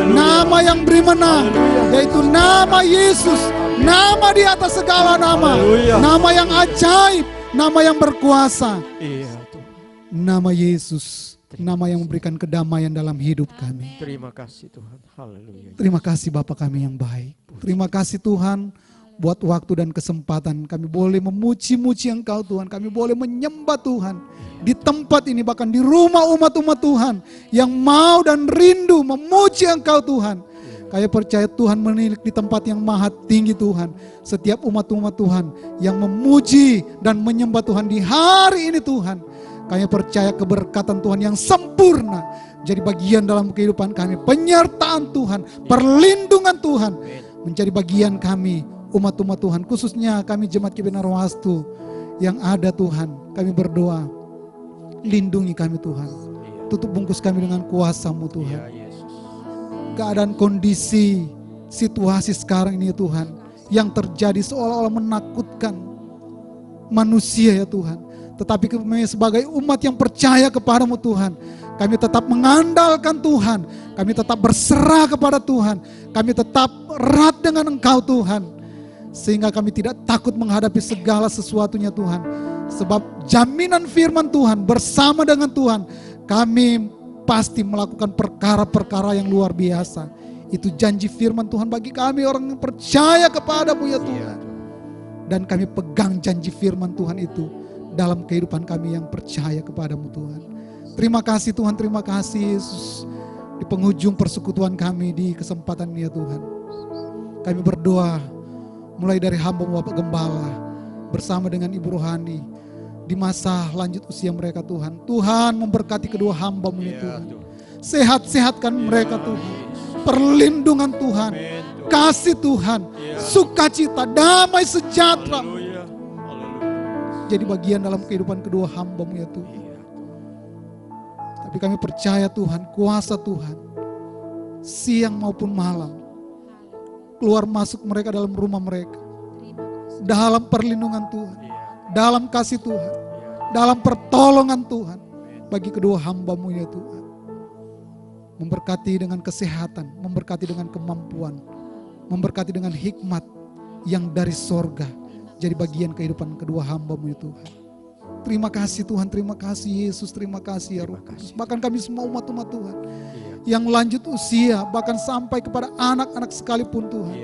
Nama yang beri menang, yaitu nama Yesus. Nama di atas segala nama. Haleluya. Nama yang ajaib, nama yang berkuasa. Iya Tuhan. Nama Yesus, nama yang memberikan kedamaian dalam hidup kami. Terima kasih Tuhan. Haleluya. Terima kasih Bapa kami yang baik. Terima kasih Tuhan buat waktu dan kesempatan kami boleh memuji-muji Engkau Tuhan. Kami boleh menyembah Tuhan di tempat ini, bahkan di rumah umat-umat Tuhan yang mau dan rindu memuji Engkau Tuhan. Kami percaya Tuhan menilik di tempat yang maha tinggi Tuhan. Setiap umat-umat Tuhan yang memuji dan menyembah Tuhan di hari ini Tuhan. Kami percaya keberkatan Tuhan yang sempurna jadi bagian dalam kehidupan kami. Penyertaan Tuhan, perlindungan Tuhan menjadi bagian kami, umat-umat Tuhan. Khususnya kami Jemaat Kebenaran Wastu yang ada Tuhan. Kami berdoa, lindungi kami Tuhan. Tutup bungkus kami dengan kuasa-Mu Tuhan. Iya Yesus. Keadaan kondisi, situasi sekarang ini ya Tuhan, yang terjadi seolah-olah menakutkan manusia ya Tuhan. Tetapi kami sebagai umat yang percaya kepada-Mu Tuhan, kami tetap mengandalkan Tuhan, kami tetap berserah kepada Tuhan, kami tetap erat dengan Engkau Tuhan. Sehingga kami tidak takut menghadapi segala sesuatunya Tuhan. Sebab jaminan firman Tuhan bersama dengan Tuhan, kami pasti melakukan perkara-perkara yang luar biasa. Itu janji firman Tuhan bagi kami orang yang percaya kepada-Mu ya Tuhan. Dan kami pegang janji firman Tuhan itu dalam kehidupan kami yang percaya kepada-Mu Tuhan. Terima kasih Tuhan, terima kasih Yesus. Di penghujung persekutuan kami di kesempatan ini ya Tuhan, kami berdoa mulai dari hamba Bapak Gembala bersama dengan Ibu Rohani di masa lanjut usia mereka Tuhan. Tuhan memberkati kedua hamba-Mu ya Tuhan. Sehat-sehatkan mereka Tuhan. Perlindungan Tuhan, kasih Tuhan, sukacita, damai sejahtera jadi bagian dalam kehidupan kedua hamba-Mu ya Tuhan. Tapi kami percaya Tuhan, kuasa Tuhan siang maupun malam keluar masuk mereka dalam rumah mereka, dalam perlindungan Tuhan, dalam kasih Tuhan, dalam pertolongan Tuhan bagi kedua hamba-Mu ya Tuhan. Memberkati dengan kesehatan, memberkati dengan kemampuan, memberkati dengan hikmat yang dari sorga jadi bagian kehidupan kedua hamba-Mu ya Tuhan. Terima kasih Tuhan, terima kasih Yesus, terima kasih ya Roh Kudus. Bahkan kami semua umat-umat Tuhan yang lanjut usia, bahkan sampai kepada anak-anak sekalipun Tuhan.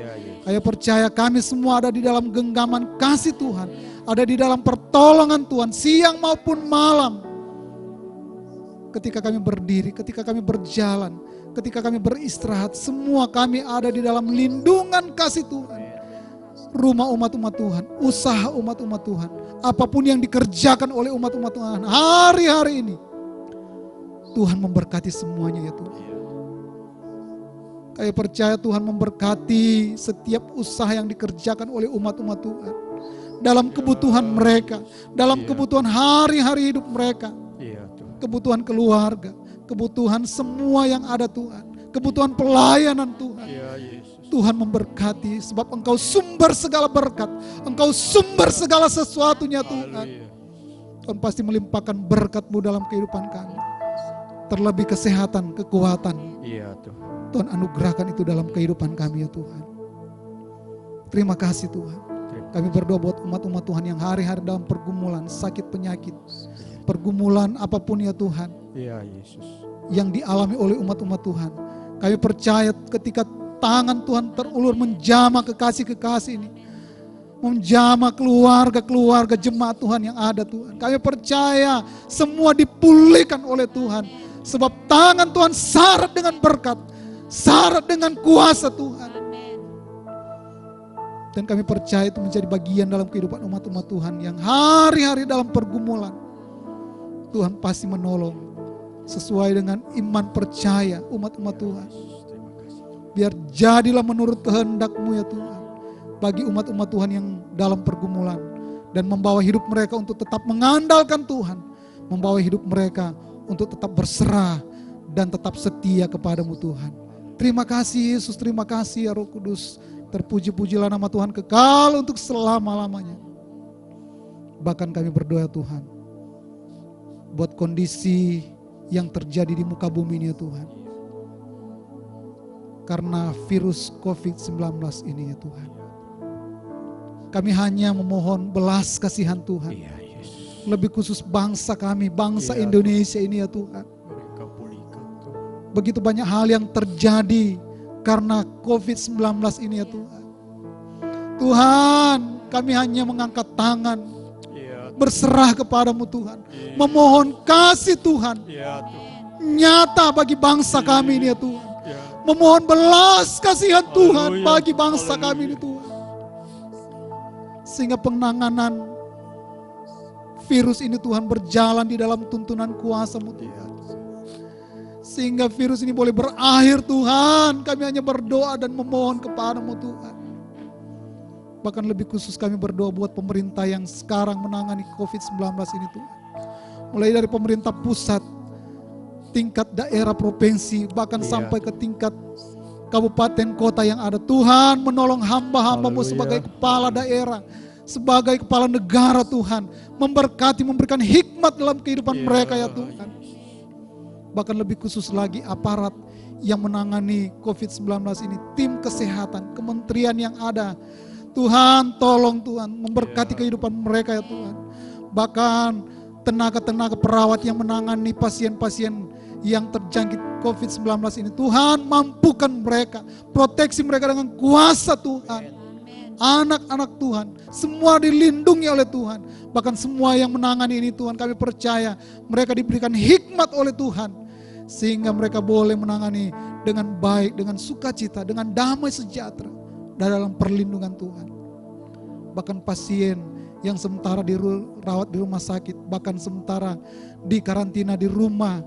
Kami percaya kami semua ada di dalam genggaman kasih Tuhan, ada di dalam pertolongan Tuhan siang maupun malam. Ketika kami berdiri, ketika kami berjalan, ketika kami beristirahat, semua kami ada di dalam lindungan kasih Tuhan. Rumah umat-umat Tuhan, usaha umat-umat Tuhan, apapun yang dikerjakan oleh umat-umat Tuhan hari-hari ini, Tuhan memberkati semuanya ya Tuhan. Kami percaya Tuhan memberkati setiap usaha yang dikerjakan oleh umat-umat Tuhan dalam kebutuhan mereka, dalam kebutuhan hari-hari hidup mereka, kebutuhan keluarga, kebutuhan semua yang ada Tuhan, kebutuhan pelayanan Tuhan. Tuhan memberkati sebab Engkau sumber segala berkat, Engkau sumber segala sesuatunya Tuhan. Tuhan pasti melimpahkan berkat-Mu dalam kehidupan kami. Terlebih kesehatan, kekuatan, Tuhan anugerahkan itu dalam kehidupan kami ya Tuhan. Terima kasih Tuhan. Kami berdoa buat umat-umat Tuhan yang hari-hari dalam pergumulan, sakit penyakit, pergumulan apapun ya Tuhan, yang dialami oleh umat-umat Tuhan. Kami percaya ketika tangan Tuhan terulur menjamah kekasih-kekasih ini, menjamah keluarga-keluarga jemaat Tuhan yang ada Tuhan. Kami percaya semua dipulihkan oleh Tuhan. Sebab tangan Tuhan syarat dengan berkat, syarat dengan kuasa Tuhan. Dan kami percaya itu menjadi bagian dalam kehidupan umat-umat Tuhan yang hari-hari dalam pergumulan. Tuhan pasti menolong sesuai dengan iman percaya umat-umat Tuhan. Biar jadilah menurut kehendak-Mu ya Tuhan. bagi umat-umat Tuhan yang dalam pergumulan, dan membawa hidup mereka untuk tetap mengandalkan Tuhan, membawa hidup mereka untuk tetap berserah dan tetap setia kepadamu Tuhan. Terima kasih Yesus, terima kasih ya Roh Kudus. Terpuji-pujilah nama Tuhan kekal untuk selama-lamanya. Bahkan kami berdoa Tuhan, buat kondisi yang terjadi di muka bumi ini ya Tuhan, karena virus COVID-19 ini ya Tuhan, kami hanya memohon belas kasihan Tuhan. Iya, Yesus. Lebih khusus bangsa kami, bangsa Iya, Indonesia ini ya Tuhan. Mereka pulihkan Tuhan. Begitu banyak hal yang terjadi karena COVID-19 ini ya Tuhan. Tuhan, kami hanya mengangkat tangan, Iya, berserah kepadamu Tuhan, Iya. memohon kasih Tuhan iya Tuhan. nyata bagi bangsa kami ini ya Tuhan. Iya. Memohon belas kasihan Tuhan Haleluya. bagi bangsa Haleluya. kami ini Tuhan. Sehingga penanganan virus ini Tuhan berjalan di dalam tuntunan kuasa-Mu Tuhan. Sehingga virus ini boleh berakhir Tuhan. Kami hanya berdoa dan memohon kepadamu Tuhan. Bahkan lebih khusus kami berdoa buat pemerintah yang sekarang menangani COVID-19 ini Tuhan. Mulai dari pemerintah pusat, tingkat daerah, provinsi, bahkan Iya. sampai ke tingkat kabupaten kota yang ada. Tuhan menolong hamba-hambamu Haleluya. sebagai kepala daerah, sebagai kepala negara Tuhan. Memberkati, memberikan hikmat dalam kehidupan Iya. mereka ya Tuhan. Bahkan lebih khusus lagi aparat yang menangani COVID-19 ini, tim kesehatan, kementerian yang ada. Tuhan tolong Tuhan, memberkati Iya. kehidupan mereka ya Tuhan. Bahkan tenaga-tenaga perawat yang menangani pasien-pasien yang terjangkit COVID-19 ini, Tuhan mampukan mereka, proteksi mereka dengan kuasa Tuhan. Anak-anak Tuhan, semua dilindungi oleh Tuhan. Bahkan semua yang menangani ini Tuhan, kami percaya mereka diberikan hikmat oleh Tuhan, sehingga mereka boleh menangani dengan baik, dengan sukacita, dengan damai sejahtera dalam perlindungan Tuhan. Bahkan pasien yang sementara dirawat di rumah sakit, bahkan sementara di karantina di rumah,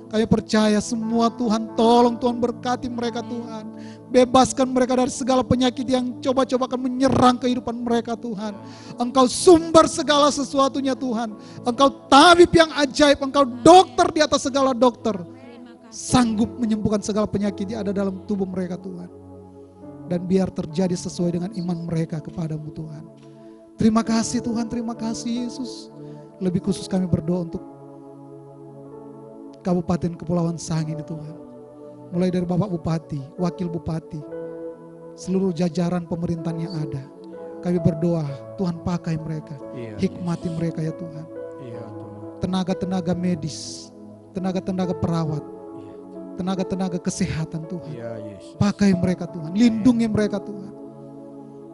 kami percaya semua Tuhan tolong, Tuhan berkati mereka Tuhan. Bebaskan mereka dari segala penyakit yang coba-coba akan menyerang kehidupan mereka Tuhan. Engkau sumber segala sesuatunya Tuhan. Engkau tabib yang ajaib, Engkau dokter di atas segala dokter. Sanggup menyembuhkan segala penyakit yang ada dalam tubuh mereka Tuhan. Dan biar terjadi sesuai dengan iman mereka kepadamu Tuhan. Terima kasih Tuhan, terima kasih Yesus. Lebih khusus kami berdoa untuk Kabupaten Kepulauan Sangi ini Tuhan. Mulai dari Bapak Bupati, Wakil Bupati, seluruh jajaran pemerintahan yang ada. Kami berdoa, Tuhan pakai mereka, Iya, hikmati mereka ya Tuhan. Iya Tuhan. Tenaga-tenaga medis, tenaga-tenaga perawat, tenaga-tenaga kesehatan Tuhan. Iya Yesus. Pakai mereka Tuhan, lindungi mereka Tuhan.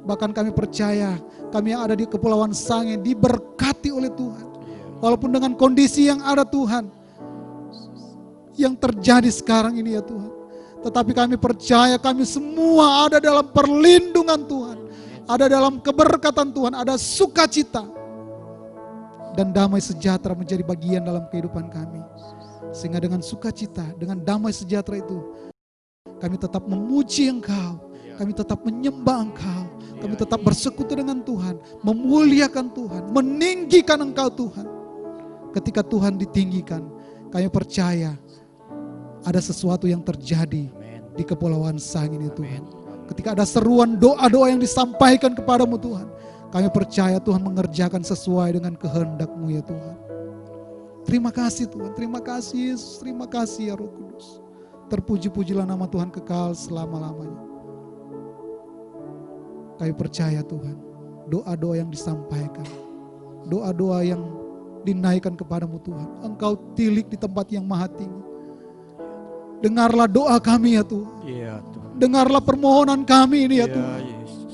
Bahkan kami percaya, kami yang ada di Kepulauan Sangi diberkati oleh Tuhan. Iya. Walaupun dengan kondisi yang ada Tuhan, yang terjadi sekarang ini ya Tuhan. Tetapi kami percaya kami semua ada dalam perlindungan Tuhan. Ada dalam keberkatan Tuhan, ada sukacita. Dan damai sejahtera menjadi bagian dalam kehidupan kami. Sehingga dengan sukacita, dengan damai sejahtera itu, kami tetap memuji Engkau. Kami tetap menyembah Engkau. Kami tetap bersekutu dengan Tuhan. Memuliakan Tuhan, meninggikan Engkau Tuhan. Ketika Tuhan ditinggikan, kami percaya ada sesuatu yang terjadi di Kepulauan Sangi ini Tuhan. Ketika ada seruan doa-doa yang disampaikan kepadamu Tuhan, kami percaya Tuhan mengerjakan sesuai dengan kehendak-Mu ya Tuhan. Terima kasih Tuhan, terima kasih Yesus, terima kasih ya Roh Kudus. Terpuji-pujilah nama Tuhan kekal selama-lamanya. Kami percaya Tuhan, doa-doa yang disampaikan, doa-doa yang dinaikkan kepadamu Tuhan, Engkau tilik di tempat yang maha tinggi. Dengarlah doa kami ya Tuhan. Iya Tuhan. Dengarlah permohonan kami ini ya Iya Tuhan. Yesus.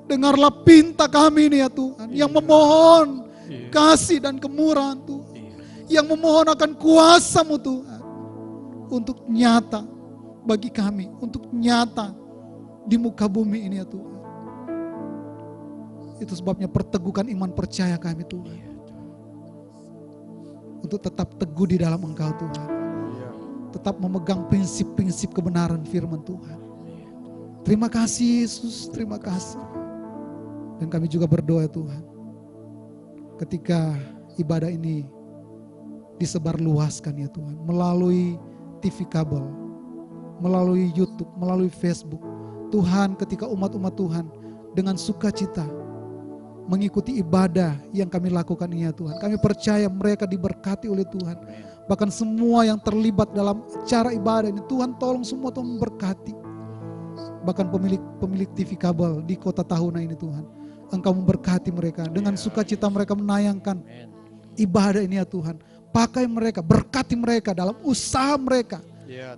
Dengarlah pinta kami ini ya Tuhan. Yang memohon Iya. kasih dan kemurahan Tuhan. Iya. Yang memohon akan kuasa-Mu Tuhan. Untuk nyata bagi kami. Untuk nyata di muka bumi ini ya Tuhan. Itu sebabnya perteguhkan iman percaya kami Tuhan. Iya Tuhan. Untuk tetap teguh di dalam Engkau Tuhan. Iya. Tetap memegang prinsip-prinsip kebenaran firman Tuhan. Terima kasih Yesus, terima kasih. Dan kami juga berdoa Tuhan, ketika ibadah ini disebarluaskan ya Tuhan, melalui TV kabel, melalui YouTube, melalui Facebook. Tuhan, ketika umat-umat Tuhan dengan sukacita mengikuti ibadah yang kami lakukan ini ya Tuhan, kami percaya mereka diberkati oleh Tuhan. Bahkan semua yang terlibat dalam acara ibadah ini, Tuhan tolong semua Tuhan memberkati. Bahkan pemilik TV kabel di kota Tahuna ini Tuhan, Engkau memberkati mereka. Dengan sukacita mereka menayangkan ibadah ini ya Tuhan. Pakai mereka, berkati mereka dalam usaha mereka.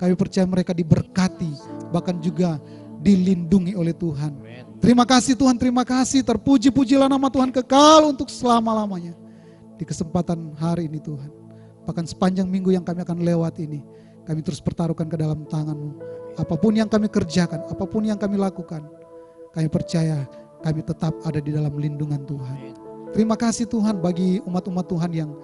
Kami percaya mereka diberkati, bahkan juga dilindungi oleh Tuhan. Terima kasih Tuhan, terima kasih. Terpuji-pujilah nama Tuhan kekal untuk selama-lamanya. Di kesempatan hari ini Tuhan, bahkan sepanjang minggu yang kami akan lewat ini, kami terus pertaruhkan ke dalam tangan-Mu. Apapun yang kami kerjakan, apapun yang kami lakukan, kami percaya kami tetap ada di dalam lindungan Tuhan. Terima kasih Tuhan bagi umat-umat Tuhan yang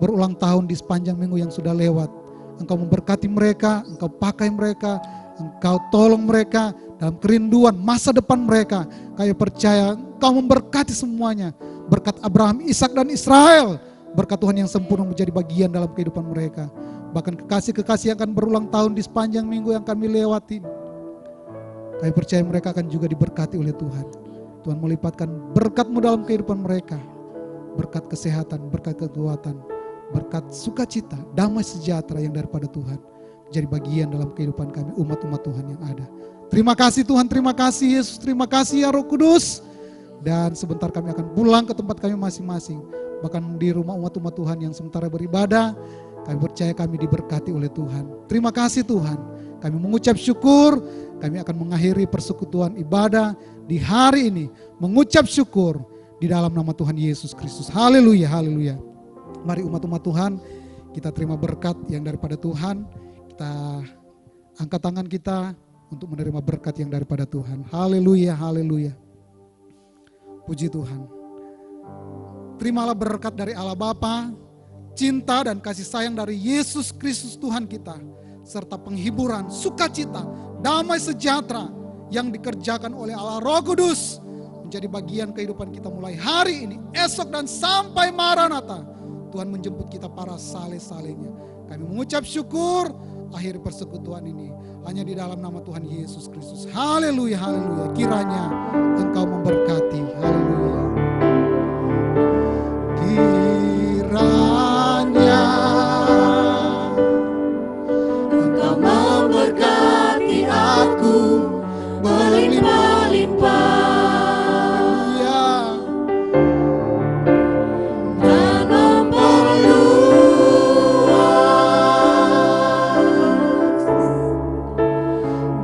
berulang tahun di sepanjang minggu yang sudah lewat. Engkau memberkati mereka, Engkau pakai mereka, Engkau tolong mereka dalam kerinduan masa depan mereka. Kami percaya Engkau memberkati semuanya. Berkat Abraham, Ishak dan Israel, berkat Tuhan yang sempurna menjadi bagian dalam kehidupan mereka. Bahkan kekasih-kekasih yang akan berulang tahun di sepanjang minggu yang kami lewati, kami percaya mereka akan juga diberkati oleh Tuhan. Tuhan melipatkan berkat-Mu dalam kehidupan mereka. Berkat kesehatan, berkat kekuatan, berkat sukacita, damai sejahtera yang daripada Tuhan jadi bagian dalam kehidupan kami, umat-umat Tuhan yang ada. Terima kasih Tuhan, terima kasih Yesus, terima kasih ya Roh Kudus. Dan sebentar kami akan pulang ke tempat kami masing-masing. Bahkan di rumah umat-umat Tuhan yang sementara beribadah, kami percaya kami diberkati oleh Tuhan. Terima kasih Tuhan. Kami mengucap syukur, kami akan mengakhiri persekutuan ibadah di hari ini. Mengucap syukur di dalam nama Tuhan Yesus Kristus. Haleluya, haleluya. Mari umat-umat Tuhan, kita terima berkat yang daripada Tuhan. Kita angkat tangan kita untuk menerima berkat yang daripada Tuhan. Haleluya, haleluya. Puji Tuhan. Terimalah berkat dari Allah Bapa, cinta dan kasih sayang dari Yesus Kristus Tuhan kita, serta penghiburan, sukacita, damai sejahtera yang dikerjakan oleh Allah Roh Kudus menjadi bagian kehidupan kita mulai hari ini, esok dan sampai Maranatha. Tuhan menjemput kita para saleh-salehnya. Kami mengucap syukur akhir persekutuan ini hanya di dalam nama Tuhan Yesus Kristus. Haleluya, haleluya. Kiranya Engkau memberkati. Haleluya. Kiranya Engkau memberkati aku berlimpah-limpah dan memperluas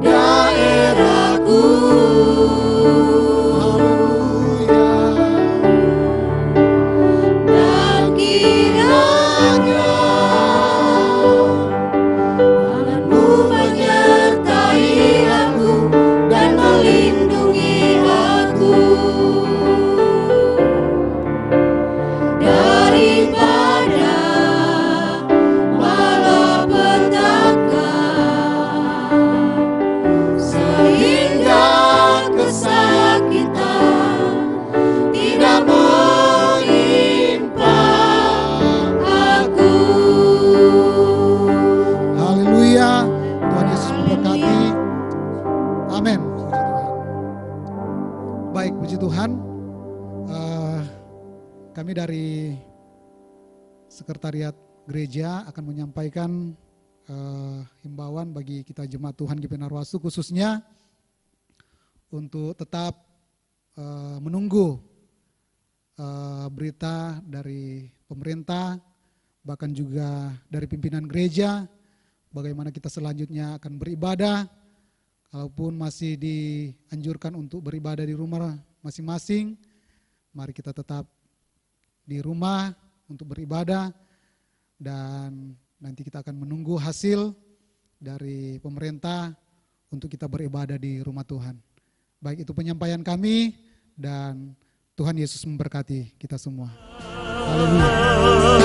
daerahku. Dan kiranya tangan-Mu menyertai aku dan melindungi aku daripada malapetaka, sehingga kesakitan tidak menimpa aku. Haleluya. Tuhan Yesus memberkati. Amin. Baik, puji Tuhan. Kami dari Sekretariat Gereja akan menyampaikan himbauan bagi kita jemaat Tuhan GP Narwastu, khususnya untuk tetap menunggu berita dari pemerintah, bahkan juga dari pimpinan gereja, bagaimana kita selanjutnya akan beribadah. Kalaupun masih dianjurkan untuk beribadah di rumah masing-masing, mari kita tetap di rumah untuk beribadah, dan nanti kita akan menunggu hasil dari pemerintah untuk kita beribadah di rumah Tuhan. Baik, itu penyampaian kami, dan Tuhan Yesus memberkati kita semua. Haleluya.